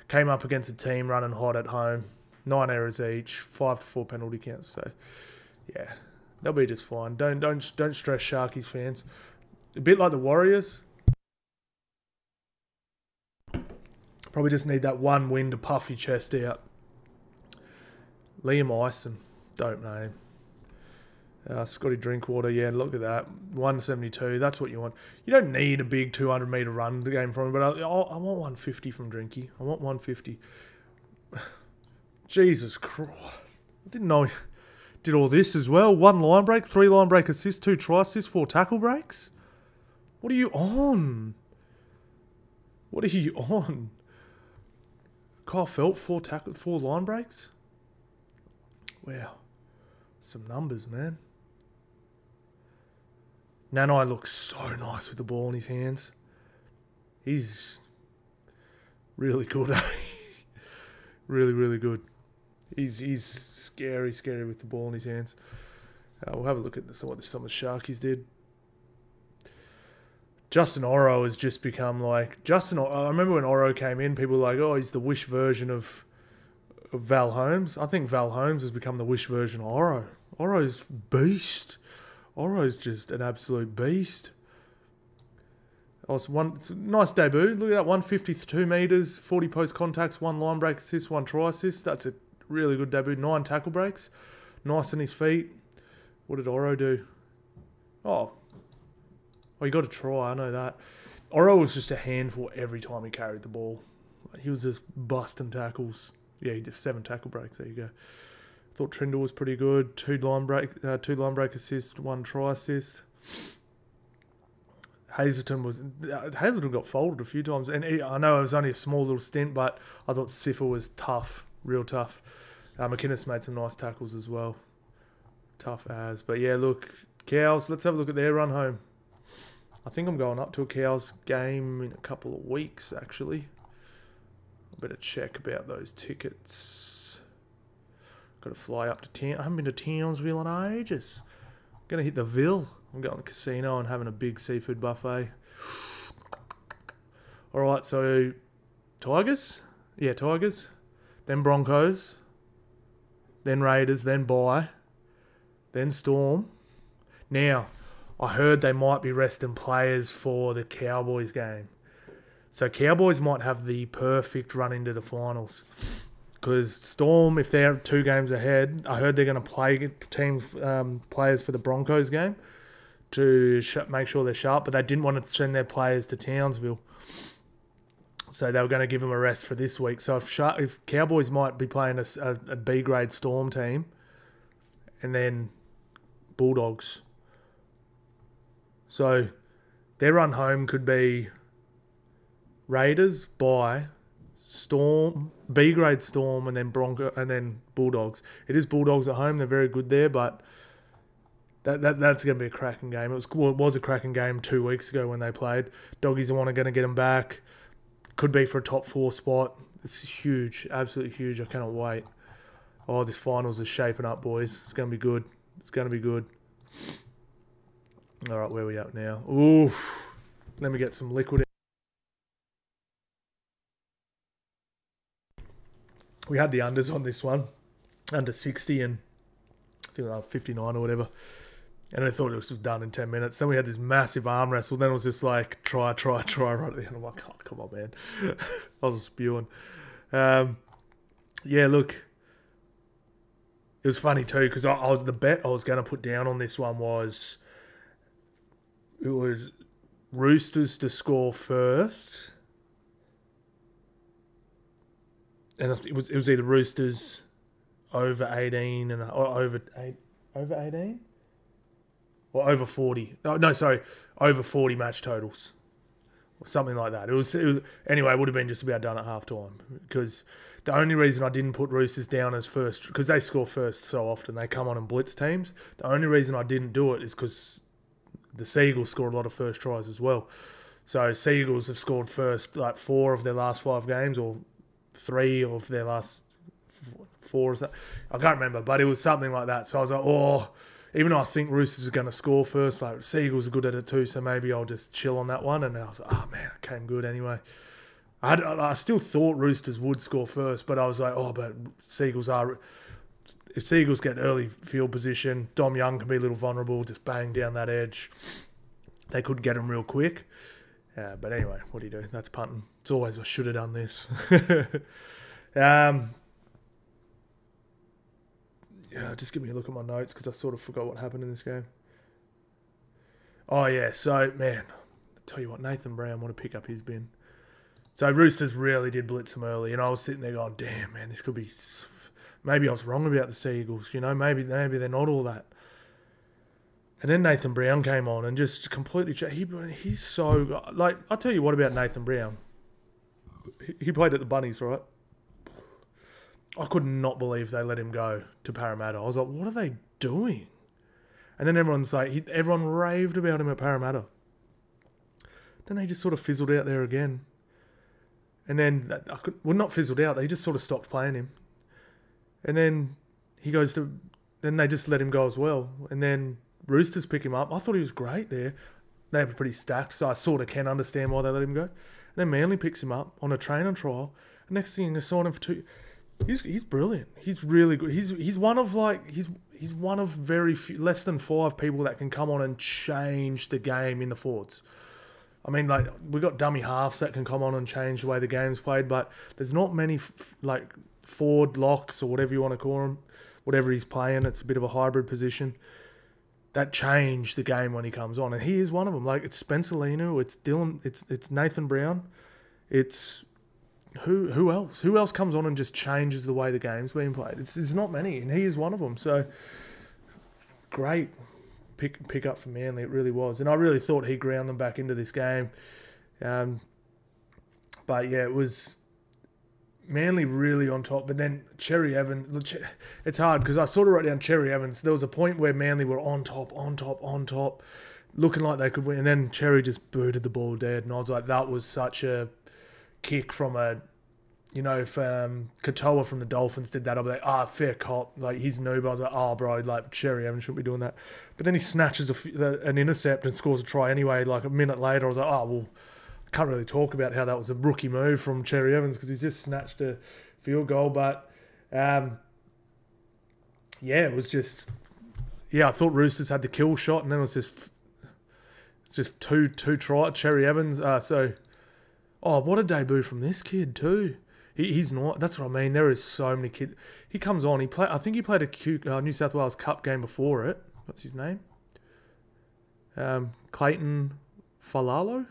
came up against a team running hot at home. 9 errors each, 5 to 4 penalty counts. So, yeah, they'll be just fine. Don't stress Sharkies fans. A bit like the Warriors. Probably just need that one win to puff your chest out. Liam Eisen, dope name. Scotty Drinkwater, yeah, look at that. 172, that's what you want. You don't need a big 200-metre run the game from him, but I want 150 from Drinky. I want 150. Jesus Christ. I didn't know he did all this as well. 1 line break, 3 line break assists, 2 try assists, 4 tackle breaks. What are you on? What are you on? Kyle Felt, 4 line breaks. Wow. Some numbers, man. Nanai looks so nice with the ball in his hands. He's really good, eh? Really, really good. He's scary with the ball in his hands. We'll have a look at some of the Sharkies did. Justin Oro has just become like... I remember when Oro came in, people were like, oh, he's the Wish version of Val Holmes. I think Val Holmes has become the Wish version of Oro. Oro's beast. Oro's just an absolute beast. Oh, it's a nice debut. Look at that, 152 metres, 40 post contacts, 1 line break assist, 1 try assist. That's a really good debut. 9 tackle breaks. Nice on his feet. What did Oro do? Oh, he got a try, I know that. Oro was just a handful every time he carried the ball. He was just busting tackles. Yeah, he did 7 tackle breaks. There you go. Thought Trindle was pretty good. 2 line break assists, 1 try assist. Hazelton got folded a few times, and I know it was only a small little stint, but I thought Siffer was tough, real tough. McInnes made some nice tackles as well. Tough as. But yeah, look, Cows, let's have a look at their run home. I think I'm going up to a Cows game in a couple of weeks, actually. I better check about those tickets. Got to fly up to town. I haven't been to Townsville in ages. I'm going to hit the Ville. I'm going to the casino and having a big seafood buffet. All right, so Tigers. Yeah, Tigers. Then Broncos. Then Raiders. Then Bye. Then Storm. Now, I heard they might be resting players for the Cowboys game. So Cowboys might have the perfect run into the finals. Because Storm, if they're 2 games ahead, I heard they're going to play players for the Broncos game to make sure they're sharp, but they didn't want to send their players to Townsville. So they were going to give them a rest for this week. So if Cowboys might be playing a B-grade Storm team and then Bulldogs. So their run home could be Raiders, Bye, Storm, B-grade Storm, and then and then Bulldogs. It is Bulldogs at home. They're very good there, but that's going to be a cracking game. It was a cracking game 2 weeks ago when they played. Doggies are going to get them back. Could be for a top 4 spot. It's huge, absolutely huge. I cannot wait. Oh, this finals is shaping up, boys. It's going to be good. It's going to be good. All right, where are we at now? Oof. Let me get some liquid. We had the unders on this one, under 60 and I think like 59 or whatever. And I thought it was done in 10 minutes. Then we had this massive arm wrestle. Then it was just like, try right at the end. I'm like, oh, come on, man. I was spewing. Yeah, look. It was funny too, because the bet I was going to put down on this one was, it was Roosters to score first. And it was either Roosters. over 18 or over 18 or over 40. No, sorry, over 40 match totals or something like that. It was anyway. It would have been just about done at halftime, because the only reason I didn't put Roosters down as first, because they score first so often, they come on and blitz teams. The only reason I didn't do it is because the Sea Eagles scored a lot of first tries as well. So Sea Eagles have scored first like 4 of their last 5 games, or 3 of their last 4. Or so. I can't remember, but it was something like that. So I was like, oh, even though I think Roosters are going to score first, like Sea Eagles are good at it too, so maybe I'll just chill on that one. And I was like, oh man, it came good anyway. I still thought Roosters would score first, but I was like, oh, but Sea Eagles are... If Sea Eagles get early field position, Dom Young can be a little vulnerable, just bang down that edge. They could get him real quick. But anyway, what do you do? That's punting. It's always, I should have done this. Just give me a look at my notes, because I sort of forgot what happened in this game. Oh, yeah. So, man, I'll tell you what, Nathan Brown, want to pick up his bin. So, Roosters really did blitz them early, and I was sitting there going, damn, man, this could be... Maybe I was wrong about the Sea Eagles, you know, maybe they're not all that. And then Nathan Brown came on and just completely... He's so... Like, I'll tell you what about Nathan Brown. He played at the Bunnies, right? I could not believe they let him go to Parramatta. I was like, what are they doing? And then everyone raved about him at Parramatta. Then they just sort of fizzled out there again. And then, not fizzled out, they just sort of stopped playing him. And then then they just let him go as well. And then Roosters pick him up. I thought he was great there. They were pretty stacked, so I sort of can understand why they let him go. And then Manly picks him up on a train and trial. And next thing, they sign him for 2... He's brilliant. He's really good. He's one of very few, less than 5 people that can come on and change the game in the forwards. I mean, like, we got dummy halves that can come on and change the way the game's played, but there's not many forward locks or whatever you want to call them, whatever he's playing. It's a bit of a hybrid position that change the game when he comes on, and he is one of them. Like, it's Spencer Lenu, it's Dylan, it's Nathan Brown, it's who else? Who else comes on and just changes the way the game's being played? It's not many, and he is one of them. So great pick up for Manly, it really was, and I really thought he ground them back into this game. But yeah, it was Manly really on top. But then Cherry Evans, it's hard because I sort of wrote down Cherry Evans. There was a point where Manly were on top, looking like they could win, and then Cherry just booted the ball dead, and I was like, that was such a kick from if Katoa from the Dolphins did that, I'd be like, fair cop, like, he's noob. I was like, oh, bro, like, Cherry Evans shouldn't be doing that. But then he snatches an intercept and scores a try anyway. Like, a minute later, I was like, oh, well, I can't really talk about how that was a rookie move from Cherry Evans because he's just snatched a field goal. But, it was just, I thought Roosters had the kill shot, and then it was just two try Cherry Evans. What a debut from this kid too. He's not. That's what I mean. There is so many kids. He comes on. I think he played a New South Wales Cup game before it. What's his name? Clayton Falalo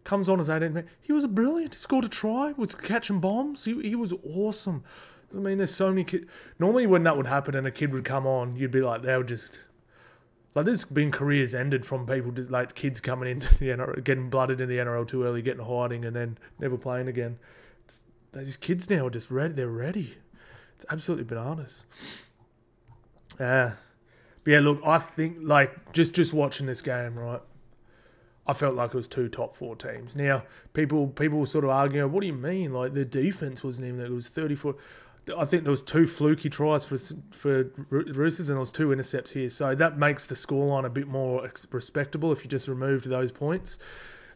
comes on as 18th man. He was brilliant. He scored a try. Was catching bombs. He was awesome. I mean, there's so many kids. Normally, when that would happen and a kid would come on, you'd be like, they would just. Like, there's been careers ended from people, like kids coming into the NRL, getting blooded in the NRL too early, getting hiding, and then never playing again. These kids now are just ready. They're ready. It's absolutely bananas. But yeah, look, I think, like, just watching this game, right, I felt like it was 2 top 4 teams. Now, people were sort of arguing, what do you mean? Like, the defense wasn't even there. It was 34. I think there was 2 fluky tries for Roosters, and there was 2 intercepts here. So that makes the scoreline a bit more respectable if you just removed those points.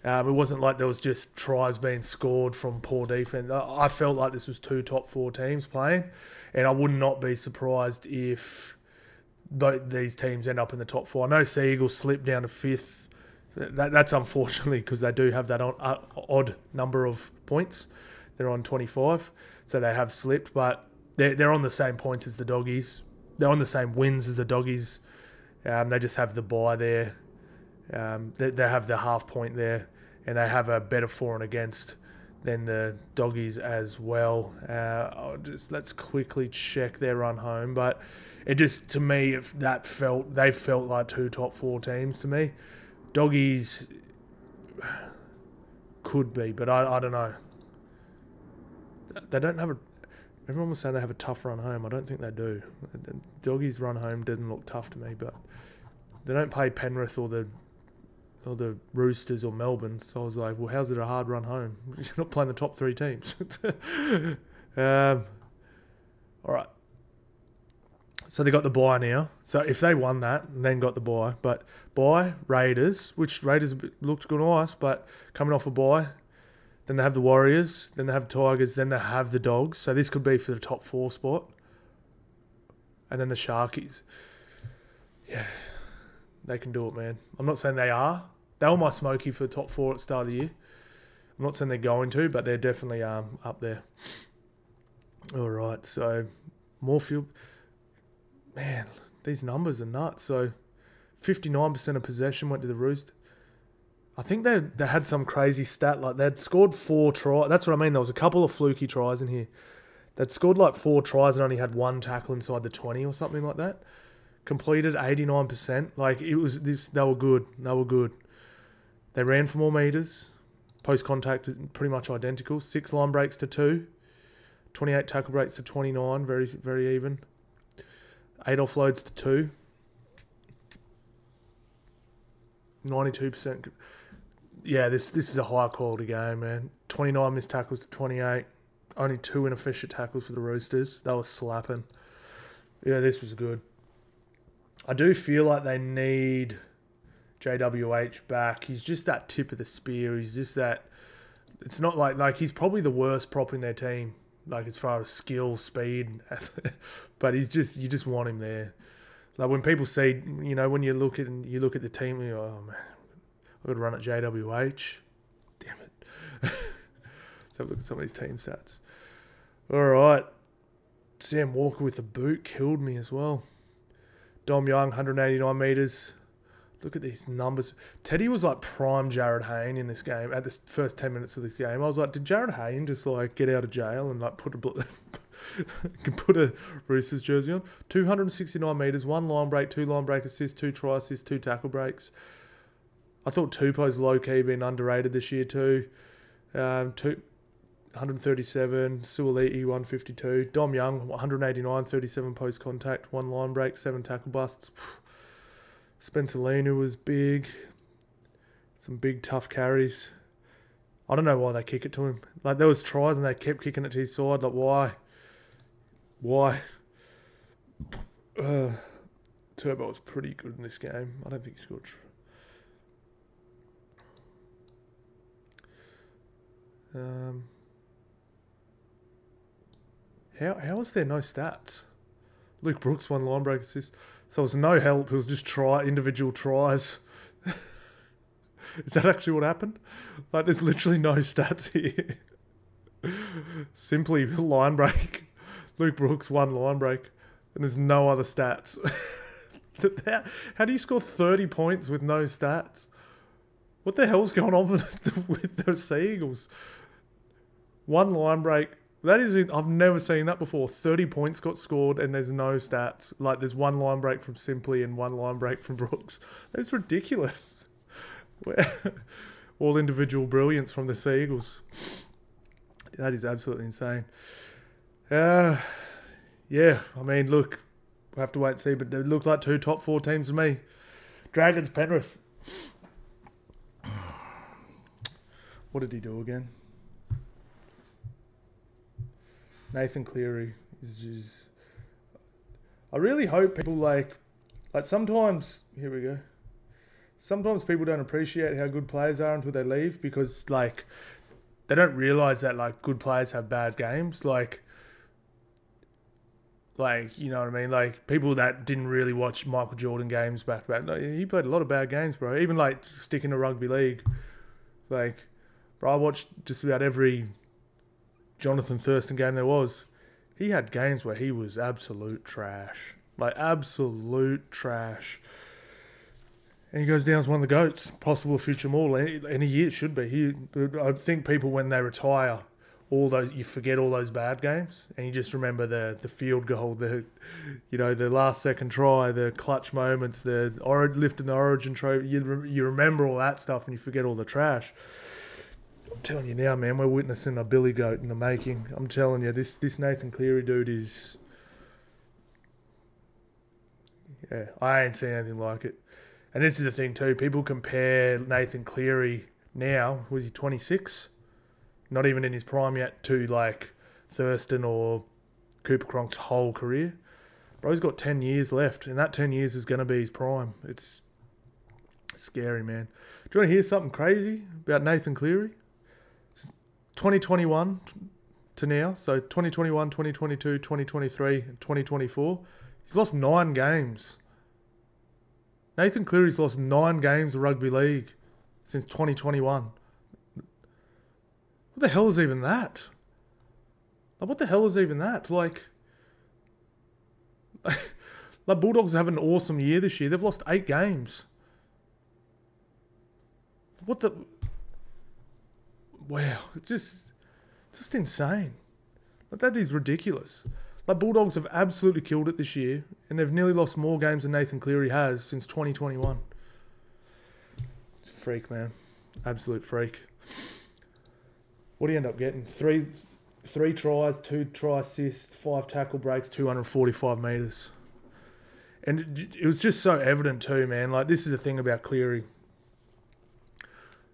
It wasn't like there was just tries being scored from poor defense. I felt like this was 2 top 4 teams playing, and I would not be surprised if both these teams end up in the top 4. I know Sea Eagles slipped down to 5th. That's unfortunately because they do have that odd number of points. They're on 25, so they have slipped, but they're on the same points as the Doggies. They're on the same wins as the Doggies. They just have the bye there. They have the half point there, and they have a better for and against then the Doggies as well. Let's quickly check their run home, but it just, to me, they felt like 2 top 4 teams to me. Doggies could be, but I don't know. They don't have everyone was saying they have a tough run home. I don't think they do. Doggies run home doesn't look tough to me, but they don't play Penrith or the Roosters or Melbourne. So I was like, well, how's it a hard run home? You're not playing the top 3 teams. All right. So they got the bye now. So if they won that and then got the bye, but bye, Raiders, which Raiders looked good on ice, but coming off a bye, then they have the Warriors, then they have Tigers, then they have the Dogs. So this could be for the top 4 spot. And then the Sharkies. Yeah, they can do it, man. I'm not saying they are. They were my smoky for the top 4 at the start of the year. I'm not saying they're going to, but they're definitely up there. All right, so Moorfield. Man, these numbers are nuts. So 59% of possession went to the Roosters. I think they had some crazy stat, like they'd scored 4 tries. That's what I mean. There was a couple of fluky tries in here. They'd scored like 4 tries and only had 1 tackle inside the 20 or something like that. Completed 89%. Like it was this. They were good. They ran for more meters. Post contact is pretty much identical. 6 line breaks to 2. 28 tackle breaks to 29. Very, very even. 8 offloads to 2. 92%. Yeah, this is a high quality game, man. 29 missed tackles to 28. Only 2 inefficient tackles for the Roosters. They were slapping. Yeah, this was good. I do feel like they need JWH back. He's just that tip of the spear. He's just that. It's not like he's probably the worst prop in their team, like as far as skill, speed, but you just want him there. Like when people see, when you look at the team, you go, oh man, I've got to run at JWH. Damn it. Let's have a look at some of these team stats. All right. Sam Walker with the boot killed me as well. Dom Young, 189 metres. Look at these numbers. Teddy was like prime Jared Hayne in this game at the first 10 minutes of this game. I was like, did Jared Hayne just like get out of jail and like put a Roosters jersey on? 269 metres, 1 line break, 2 line break assists, 2 try assists, 2 tackle breaks. I thought Tupou's low-key been underrated this year too. 137, Suoliti 152, Dom Young 189, 37 post contact, 1 line break, 7 tackle busts. Spencer Lena was big, some big tough carries. I don't know why they kick it to him. Like there was tries and they kept kicking it to his side. Like why? Turbo was pretty good in this game. I don't think he scored. How was there no stats? Luke Brooks 1 line break assist. So it was no help. It was just individual tries. Is that actually what happened? Like there's literally no stats here. Simply line break. Luke Brooks 1 line break. And there's no other stats. How do you score 30 points with no stats? What the hell's going on with the Sea Eagles? 1 line break. I've never seen that before. 30 points got scored and there's no stats. Like there's 1 line break from Simply and 1 line break from Brooks. That's ridiculous. All individual brilliance from the Sea Eagles. That is absolutely insane. Yeah, I mean, look, we'll have to wait and see, but they look like 2 top 4 teams to me. Dragons, Penrith. What did he do again? Nathan Cleary is just... I really hope people like sometimes... Here we go. Sometimes people don't appreciate how good players are until they leave because, like, they don't realise that, like, good players have bad games. Like, you know what I mean? Like, people that didn't really watch Michael Jordan games back. Like, he played a lot of bad games, bro. Even, like, sticking to rugby league. Like, bro, I watched just about every Jonathan Thurston game there was. He had games where he was absolute trash. Like, absolute trash. And he goes down as one of the GOATs, possible future Maul. Any year it should be. I think people, when they retire, you forget all those bad games, and you just remember the field goal, the last second try, the clutch moments, the lifting the Origin trophy. You remember all that stuff, and you forget all the trash. I'm telling you now, man, we're witnessing a Billy Goat in the making. I'm telling you, this Nathan Cleary dude is... Yeah, I ain't seen anything like it. And this is the thing too, people compare Nathan Cleary now, was he 26? Not even in his prime yet, to like Thurston or Cooper Cronk's whole career. Bro's got 10 years left, and that 10 years is going to be his prime. It's scary, man. Do you want to hear something crazy about Nathan Cleary? 2021 to now, so 2021, 2022, 2023, and 2024, he's lost 9 games. Nathan Cleary's lost 9 games of rugby league since 2021. What the hell is even that? What the hell is even that? Like Bulldogs have an awesome year this year. They've lost 8 games. What the... Wow, it's just insane. Like, that is ridiculous. Like, Bulldogs have absolutely killed it this year, and they've nearly lost more games than Nathan Cleary has since 2021. It's a freak, man. Absolute freak. What do you end up getting? Three tries, 2 try assists, 5 tackle breaks, 245 metres. And it was just so evident too, man. Like, this is the thing about Cleary.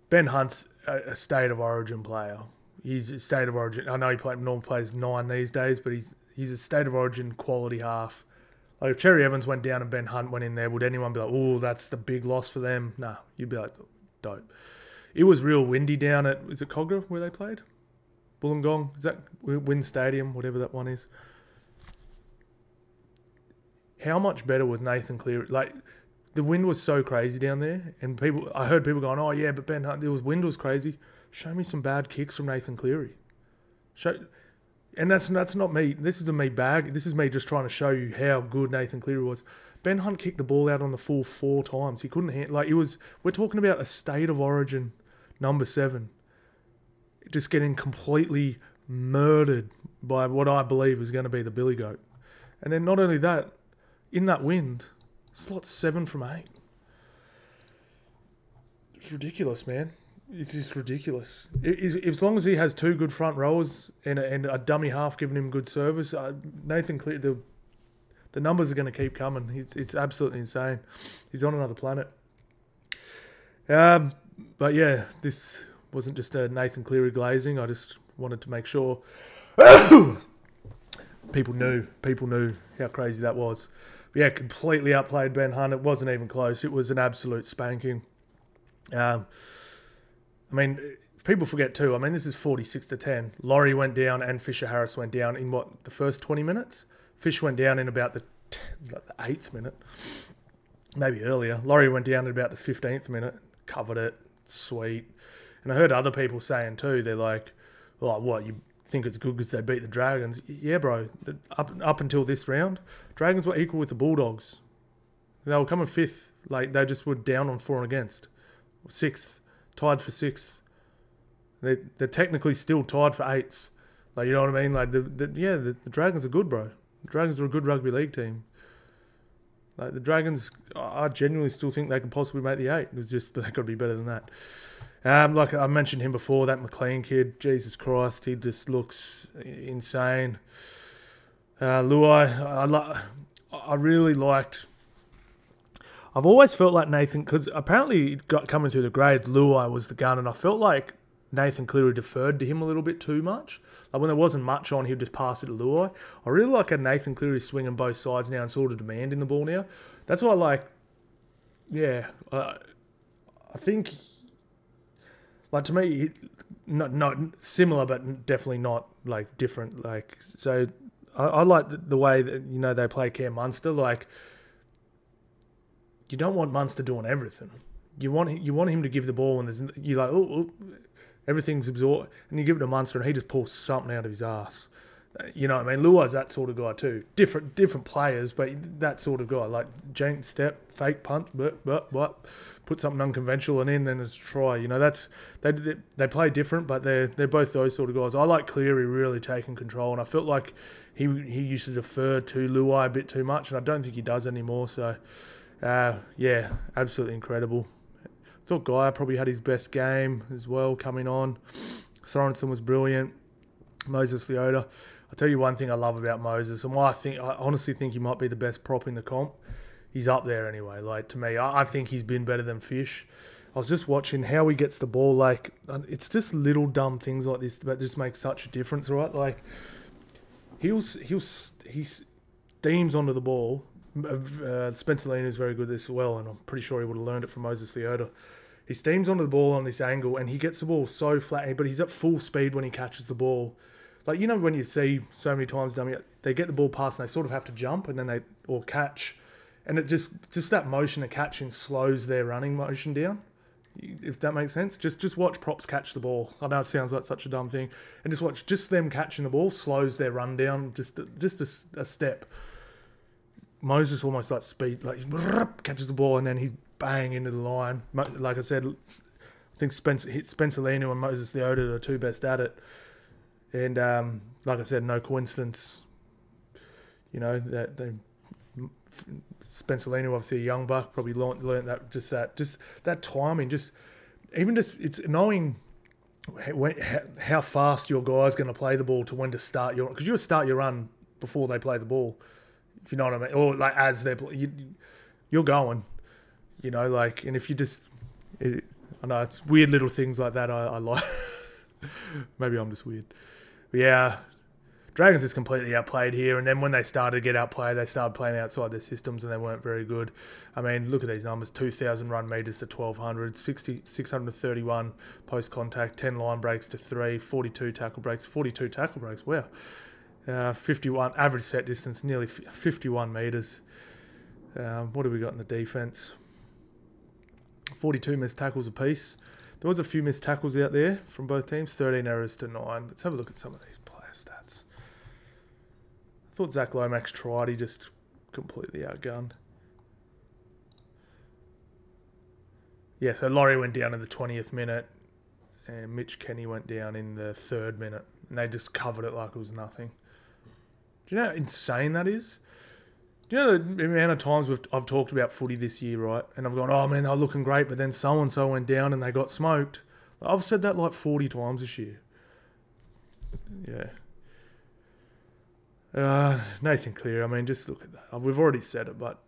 Ben Hunt's a state of origin player. He's a state of origin. I know he normally plays 9 these days, but he's a state of origin quality half. Like, if Cherry Evans went down and Ben Hunt went in there, would anyone be like, oh, that's the big loss for them? Nah, you'd be like, dope. It was real windy down at, is it Cogra where they played? Wollongong? Is that Wynn Stadium, whatever that one is? How much better was Nathan Cleary? Like, the wind was so crazy down there, and I heard people going, oh yeah, but Ben Hunt, wind was crazy. Show me some bad kicks from Nathan Cleary. And that's not me. This is me bag. This is me just trying to show you how good Nathan Cleary was. Ben Hunt kicked the ball out on the full 4 times. He couldn't hit. Like, we're talking about a state of origin number 7, just getting completely murdered by what I believe is going to be the Billy Goat. And then not only that, in that wind, slot 7 from 8. It's ridiculous, man. It's just ridiculous. As long as he has 2 good front rowers and a dummy half giving him good service, Nathan Cleary, the numbers are going to keep coming. It's absolutely insane. He's on another planet. But yeah, this wasn't just a Nathan Cleary glazing. I just wanted to make sure people knew how crazy that was. But yeah, completely outplayed Ben Hunt. It wasn't even close. It was an absolute spanking. I mean, people forget too. I mean, this is 46-10. Laurie went down and Fisher Harris went down in the first 20 minutes? Fish went down in about the 8th minute, maybe earlier. Laurie went down in about the 15th minute, covered it, sweet. And I heard other people saying too, they're like, oh, what, you think it's good because they beat the Dragons? Yeah, bro. Up until this round, Dragons were equal with the Bulldogs. They were coming 5th. Like, they just were down on for and against. 6th. Tied for 6th. They're technically still tied for 8th. Like, you know what I mean? Like, the Dragons are good, bro. The Dragons are a good rugby league team. Like, the Dragons, I genuinely still think they can possibly make the 8. It's just, they've got to be better than that. Like I mentioned him before, that McLean kid, Jesus Christ, he just looks insane. Luai, I really liked... I've always felt like Nathan, because apparently coming through the grades, Luai was the gun, and I felt like Nathan Cleary deferred to him a little bit too much. Like, when there wasn't much on, he'd just pass it to Luai. I really like a Nathan Cleary swinging both sides now and sort of demanding the ball now. That's why I like, yeah, I think, like, to me, not similar, but definitely not, like, different. Like, so I like the way that, you know, they play Cam Munster. Like, you don't want Munster doing everything. You want him to give the ball, and you're like, oh, everything's absorbed, and you give it to Munster, and he just pulls something out of his ass. You know what I mean? Luai's that sort of guy too. Different players, but that sort of guy. Like jank step, fake punt, put something unconventional and in, then it's a try. You know, that's they play different, but they're both those sort of guys. I like Cleary really taking control, and I felt like he used to defer to Luai a bit too much, and I don't think he does anymore. So, yeah, absolutely incredible. I thought Guy probably had his best game as well coming on. Sorensen was brilliant. Moses Leota. I'll tell you one thing I love about Moses, and why I honestly think he might be the best prop in the comp. He's up there anyway. Like, to me, I think he's been better than Fish. I was just watching how he gets the ball. Like, it's just little dumb things like this that just make such a difference, right? Like, he steams onto the ball. Spencer Lena is very good at this as well, and I'm pretty sure he would have learned it from Moses Leota. He steams onto the ball on this angle, and he gets the ball so flat, but he's at full speed when he catches the ball. Like, you know, when you see so many times, they get the ball past and they sort of have to jump and then or catch. And it just that motion of catching slows their running motion down, if that makes sense. Just watch props catch the ball. I know it sounds like such a dumb thing. And just them catching the ball slows their run down just a step. Moses almost like speed, like catches the ball and then he's bang into the line. Like I said, I think Spencer Leno and Moses Leota are the two best at it. And like I said, no coincidence, you know, that Spencer Leno, obviously a young buck, probably learned that timing, it's knowing how fast your guy's going to play the ball to when to start your, because you start your run before they play the ball, if you know what I mean, or like as you're going, you know, like, and if you I know it's weird little things like that I like. Maybe I'm just weird. But yeah, Dragons is completely outplayed here. And then when they started to get outplayed, they started playing outside their systems and they weren't very good. I mean, look at these numbers. 2,000 run metres to 1,200, 631 post-contact, 10 line breaks to 3, 42 tackle breaks. Wow. 51 average set distance, nearly 51 metres. What have we got in the defence? 42 missed tackles apiece. There was a few missed tackles out there from both teams, 13 errors to 9. Let's have a look at some of these player stats. I thought Zach Lomax tried, he just completely outgunned. Yeah, so Laurie went down in the 20th minute and Mitch Kenny went down in the 3rd minute and they just covered it like it was nothing. Do you know how insane that is? Do you know the amount of times I've talked about footy this year, right? And I've gone, oh man, they're looking great, but then so-and-so went down and they got smoked. I've said that like 40 times this year. Yeah. Nathan Cleary, I mean, just look at that. We've already said it, but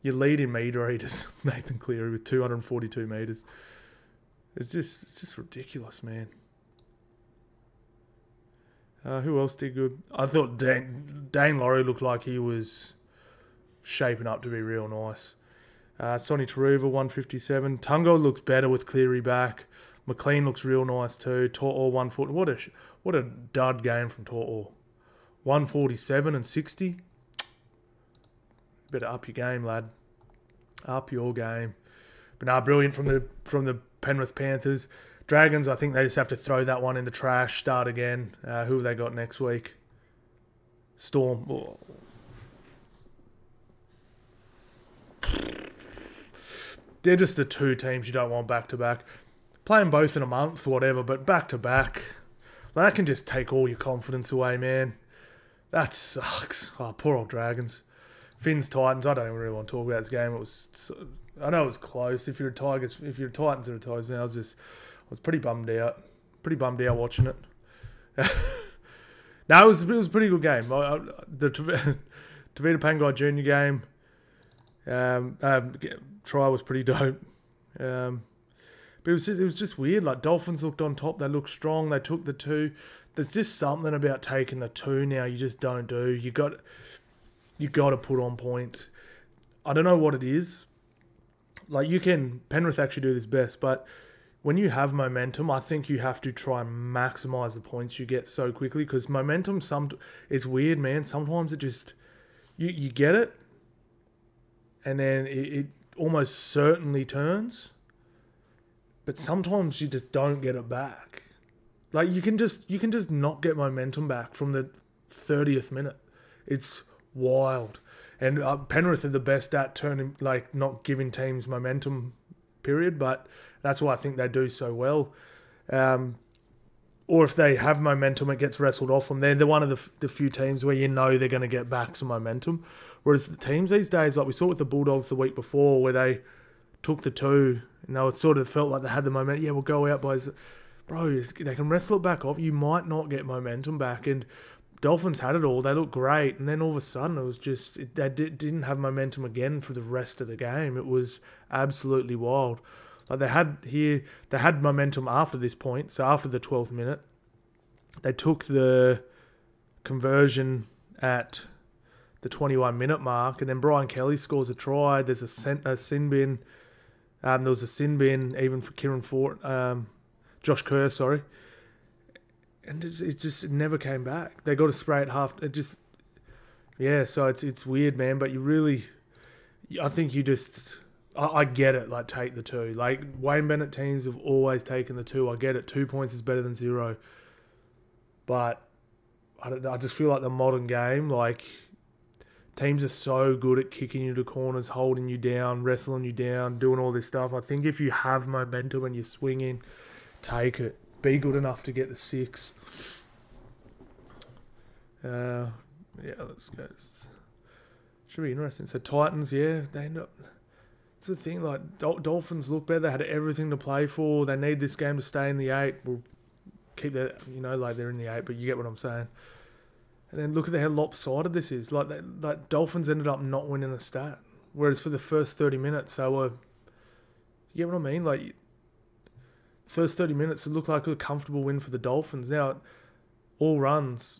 your leading metre eaters, Nathan Cleary with 242 metres. It's just ridiculous, man. Who else did good? I thought Dane Laurie looked like he was shaping up to be real nice. Sonny Taruva, 157. Tungo looks better with Cleary back. McLean looks real nice too. Tortor, 140. What a dud game from Tortor. 147 and 60. Better up your game, lad. Up your game. But nah, brilliant from the Penrith Panthers. Dragons, I think they just have to throw that one in the trash, start again. Who have they got next week? Storm. Oh. They're just the two teams you don't want back-to-back. Play them both in a month or whatever, but back-to-back, that can just take all your confidence away, man. That sucks. Oh, poor old Dragons. Finns Titans, I don't even really want to talk about this game. I know it was close. If you're Titans or a Tigers, man, I was pretty bummed out. Pretty bummed out watching it. No, it was a pretty good game. The Tavita Pangai Junior game, try was pretty dope. But it was just weird. Like, Dolphins looked on top. They looked strong. They took the 2. There's just something about taking the 2 now you just don't do. You got to put on points. I don't know what it is. Like, Penrith actually do this best, but when you have momentum, I think you have to try and maximise the points you get so quickly, because momentum, it's weird, man. Sometimes it just, you get it, and then it almost certainly turns, but sometimes you just don't get it back. Like you can just not get momentum back from the 30th minute. It's wild. And Penrith are the best at turning, like not giving teams momentum, period. But that's why I think they do so well. Or if they have momentum, it gets wrestled off them. They're one of the few teams where you know they're going to get back some momentum. Whereas the teams these days, like we saw with the Bulldogs the week before, where they took the 2 and they sort of felt like they had the momentum. Yeah, we'll go out, boys. Bro, they can wrestle it back off. You might not get momentum back. And Dolphins had it all. They looked great. And then all of a sudden, it was just, they didn't have momentum again for the rest of the game. It was absolutely wild. Like they had momentum after this point. So after the 12th minute, they took the conversion at the 21-minute mark. And then Brian Kelly scores a try. There's a sin bin. There was a sin bin even for Josh Kerr, sorry. And it never came back. They got a spray at half. So it's weird, man. But I think you just, I get it. Like take the 2. Like Wayne Bennett teams have always taken the 2. I get it. 2 points is better than 0. But I just feel like the modern game, like teams are so good at kicking you to corners, holding you down, wrestling you down, doing all this stuff. I think if you have momentum and you're swinging, take it. Be good enough to get the 6. Let's go. Should be interesting. So Titans, they end up. It's the thing. Like Dolphins look better. They had everything to play for. They need this game to stay in the 8. We'll keep that. Like they're in the 8, but you get what I'm saying. And then look at how lopsided this is. Like Dolphins ended up not winning a stat, whereas for the first 30 minutes they were. You get what I mean? Like. First 30 minutes, it looked like a comfortable win for the Dolphins. Now, all runs,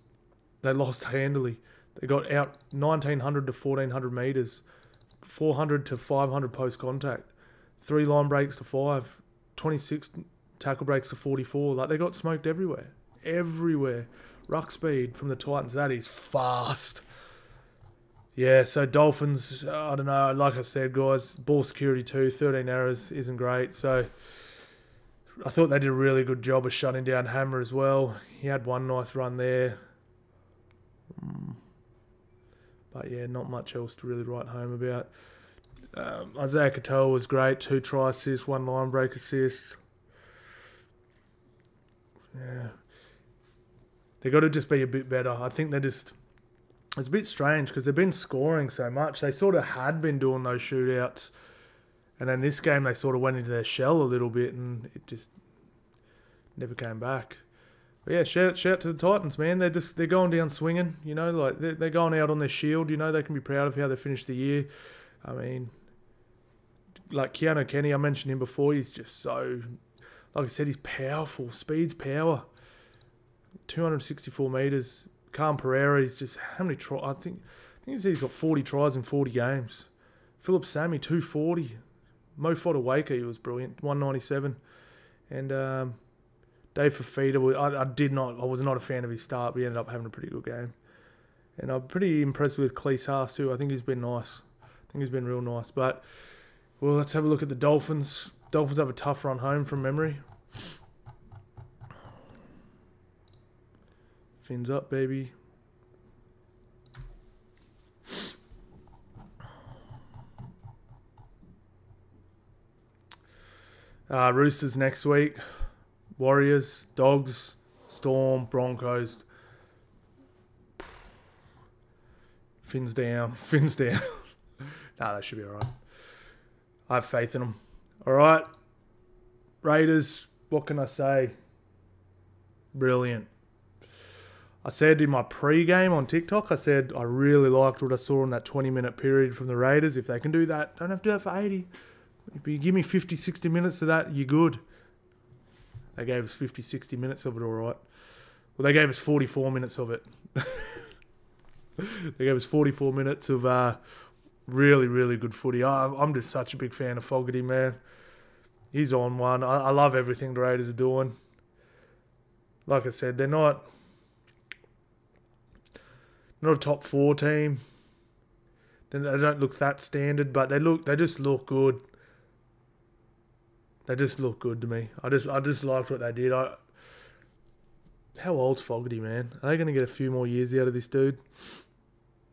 they lost handily. They got out 1,900 to 1,400 metres, 400 to 500 post-contact, 3 line breaks to 5, 26 tackle breaks to 44. Like, they got smoked everywhere. Everywhere. Ruck speed from the Titans, that is fast. Yeah, so Dolphins, I don't know. Like I said, guys, ball security too, 13 errors isn't great. So I thought they did a really good job of shutting down Hammer as well. He had one nice run there. But yeah, not much else to really write home about. Isaiah Katoa was great. 2 try assists, 1 line break assist. Yeah. They got to just be a bit better. I think it's a bit strange because they've been scoring so much. They sort of had been doing those shootouts. And then this game, they sort of went into their shell a little bit and it just never came back. But yeah, shout out to the Titans, man. They're going down swinging, like they're going out on their shield. They can be proud of how they finished the year. I mean, like Keanu Kenny, I mentioned him before. He's just so, like I said, he's powerful. Speed's power. 264 metres. Calm Pereira, he's just, how many tries? I think he's got 40 tries in 40 games. Philip Sammy, 240. Mo Fodawaker, he was brilliant, 197. And Dave Fafita, I was not a fan of his start, but he ended up having a pretty good game. And I'm pretty impressed with Cleese Haas too. I think he's been nice. I think he's been real nice. But, well, let's have a look at the Dolphins. Dolphins have a tough run home from memory. Fins up, baby. Roosters next week. Warriors, Dogs, Storm, Broncos. Fins down. Nah, that should be alright. I have faith in them. Alright. Raiders, what can I say? Brilliant. I said in my pre-game on TikTok, I said I really liked what I saw in that 20-minute period from the Raiders. If they can do that, don't have to do that for 80. If you give me 50, 60 minutes of that, you're good. They gave us 50, 60 minutes of it, all right. Well, they gave us 44 minutes of it. They gave us 44 minutes of really, really good footy. I'm just such a big fan of Fogarty, man. He's on one. I love everything the Raiders are doing. Like I said, they're not a top 4 team. They don't look that standard, but they just look good. They just look good to me. I just liked what they did. How old's Fogarty, man? Are they going to get a few more years out of this dude?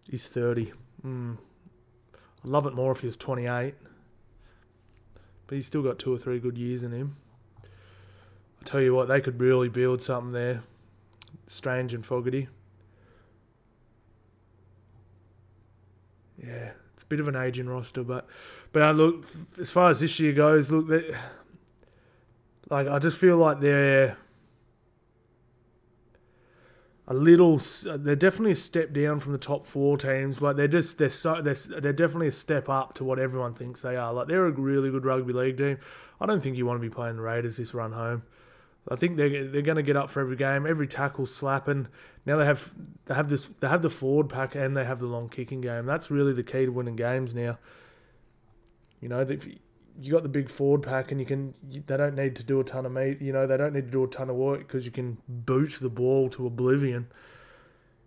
He's 30. I'd love it more if he was 28. But he's still got 2 or 3 good years in him. I tell you what, they could really build something there. Strange and Fogarty. Yeah, it's a bit of an aging roster, but look, as far as this year goes, look, I just feel like they're definitely a step down from the top 4 teams, but they're definitely a step up to what everyone thinks they are. Like, they're a really good rugby league team. I don't think you want to be playing the Raiders this run home. I think they're going to get up for every game, every tackle slapping. Now they have the forward pack and they have the long kicking game. That's really the key to winning games now. You know, you got the big forward pack and they don't need to do a ton of meat. You know, they don't need to do a ton of work because you can boot the ball to oblivion.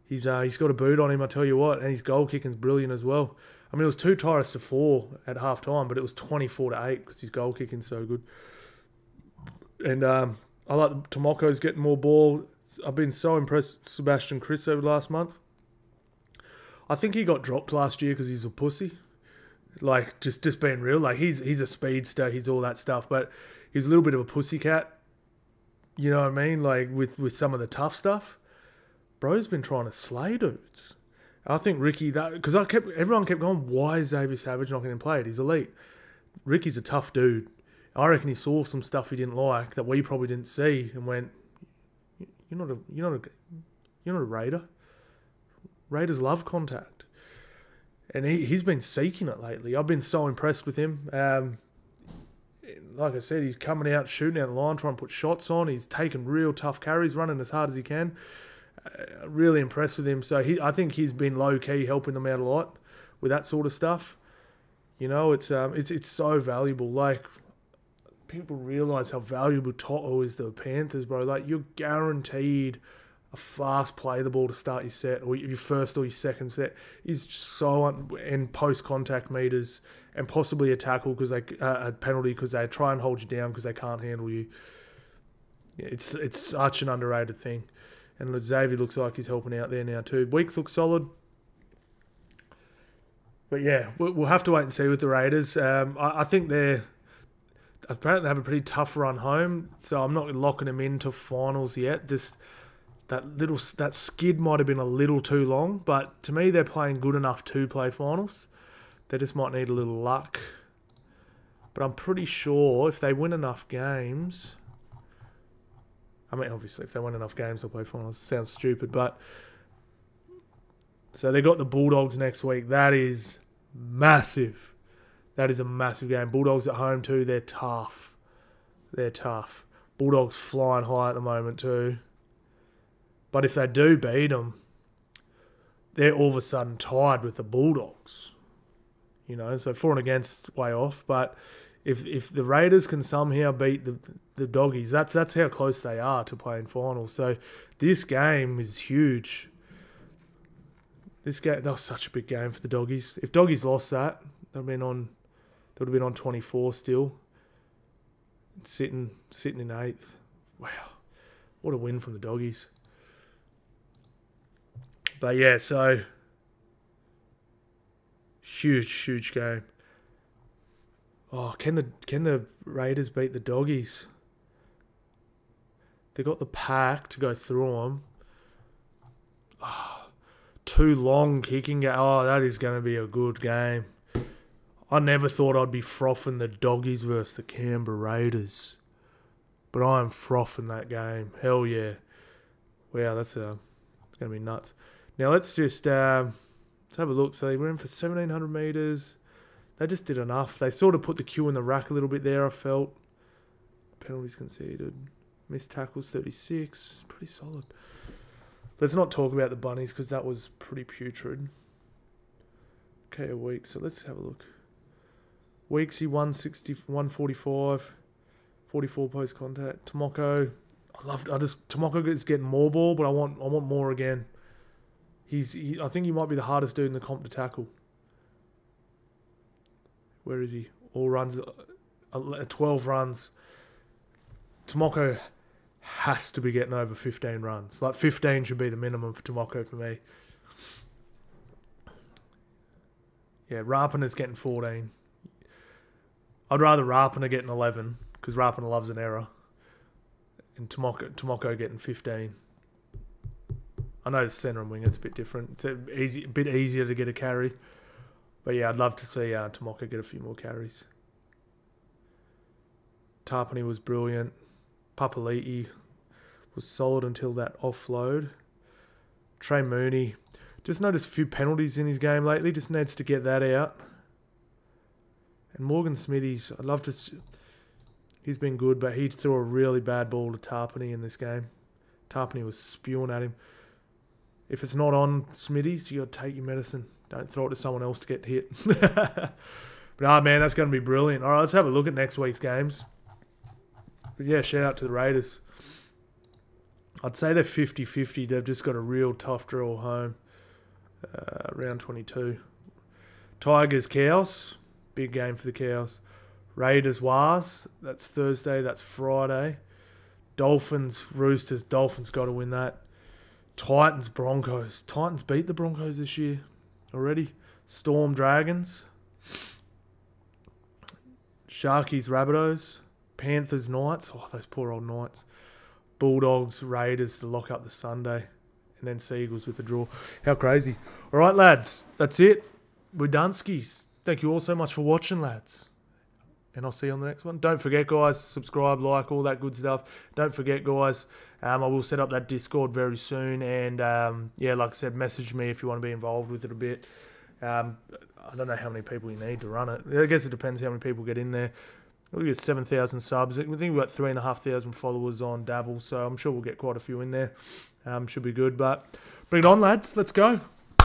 He's got a boot on him, I tell you what, and his goal kicking's brilliant as well. I mean, it was 2 tries to 4 at half time, but it was 24-8 because his goal kicking's so good. And I like Tomoko's getting more ball. I've been so impressed with Sebastian Kris over the last month. I think he got dropped last year because he's a pussy. Like, just being real. Like, he's a speedster. He's all that stuff. But he's a little bit of a pussycat. You know what I mean? Like, with some of the tough stuff. Bro's been trying to slay dudes. I think Ricky, because everyone kept going, why is Xavier Savage not getting played? He's elite. Ricky's a tough dude. I reckon he saw some stuff he didn't like that we probably didn't see and went, "You're not a Raider. Raiders love contact," and he's been seeking it lately. I've been so impressed with him. Like I said, he's coming out, shooting out the line, trying to put shots on. He's taking real tough carries, running as hard as he can. Really impressed with him. So I think he's been low key helping them out a lot with that sort of stuff. You know, it's so valuable. Like, people realise how valuable Toto is to the Panthers, bro. Like, you're guaranteed a fast play the ball to start your set, or your first or your second set. He's so in post-contact meters, and possibly a tackle because a penalty because they try and hold you down because they can't handle you. It's such an underrated thing, and Xavier looks like he's helping out there now too. Weeks look solid. But yeah, we'll have to wait and see with the Raiders. I think apparently they have a pretty tough run home, so I'm not locking them into finals yet. That skid might have been a little too long, but to me they're playing good enough to play finals. They just might need a little luck. But I'm pretty sure if they win enough games, I mean, obviously if they win enough games they'll play finals. Sounds stupid, but so they got the Bulldogs next week. That is massive. That is a massive game. Bulldogs at home too. They're tough. Bulldogs flying high at the moment too. But if they do beat them, they're all of a sudden tied with the Bulldogs. You know, so for and against way off. But if the Raiders can somehow beat the Doggies, that's how close they are to playing finals. So this game is huge. That was such a big game for the Doggies. If Doggies lost that, they would have been on 24 still. Sitting in 8th. Wow. What a win from the Doggies. But yeah, so huge game. Oh, can the Raiders beat the Doggies? They got the pack to go through them. Oh, 2 long kicking. Oh, that is going to be a good game. I never thought I'd be frothing the Doggies versus the Canberra Raiders, but I am frothing that game. Hell yeah! Wow, it's going to be nuts. Now let's just let's have a look. So they were in for 1,700 metres. They just did enough. They sort of put the queue in the rack a little bit there, I felt. Penalties conceded. Missed tackles 36. Pretty solid. Let's not talk about the Bunnies because that was pretty putrid. Okay, a week. So let's have a look. Weeksy 160, 145, 44 post contact. Tomoko, Tomoko is getting more ball, but I want more again. I think he might be the hardest dude in the comp to tackle. Where is he? All runs, 12 runs. Tomoko has to be getting over 15 runs. Like 15 should be the minimum for Tomoko for me. Yeah, Rapina's getting 14. I'd rather Rapina getting 11 because Rapina loves an error. And Tomoko getting 15. I know the centre and wing, it's a bit different. It's a bit easier to get a carry. But yeah, I'd love to see Tomoko get a few more carries. Tarpany was brilliant. Papali'i was solid until that offload. Trey Mooney. Just noticed a few penalties in his game lately. Just needs to get that out. And Morgan Smithies, I'd love to... He's been good, but he threw a really bad ball to Tarpany in this game. Tarpany was spewing at him. If it's not on Smithies, you got to take your medicine. Don't throw it to someone else to get hit. But, man, that's going to be brilliant. All right, let's have a look at next week's games. But, yeah, shout out to the Raiders. I'd say they're 50-50. They've just got a real tough draw home. Round 22. Tigers, Cows. Big game for the Cows. Raiders, Wars. That's Thursday. That's Friday. Dolphins, Roosters. Dolphins got to win that. Titans, Broncos. Titans beat the Broncos this year already. Storm, Dragons. Sharkies, Rabbitohs. Panthers, Knights. Oh, those poor old Knights. Bulldogs, Raiders to lock up the Sunday. And then Sea Eagles with the draw. How crazy. All right, lads. That's it. We're done, skis. Thank you all so much for watching, lads. And I'll see you on the next one. Don't forget, guys, subscribe, like, all that good stuff. Don't forget, guys, I will set up that Discord very soon. And, yeah, like I said, message me if you want to be involved with it a bit. I don't know how many people you need to run it. I guess it depends how many people get in there. We get 7,000 subs. I think we've got 3,500 followers on Dabble, so I'm sure we'll get quite a few in there. Should be good. But bring it on, lads. Let's go.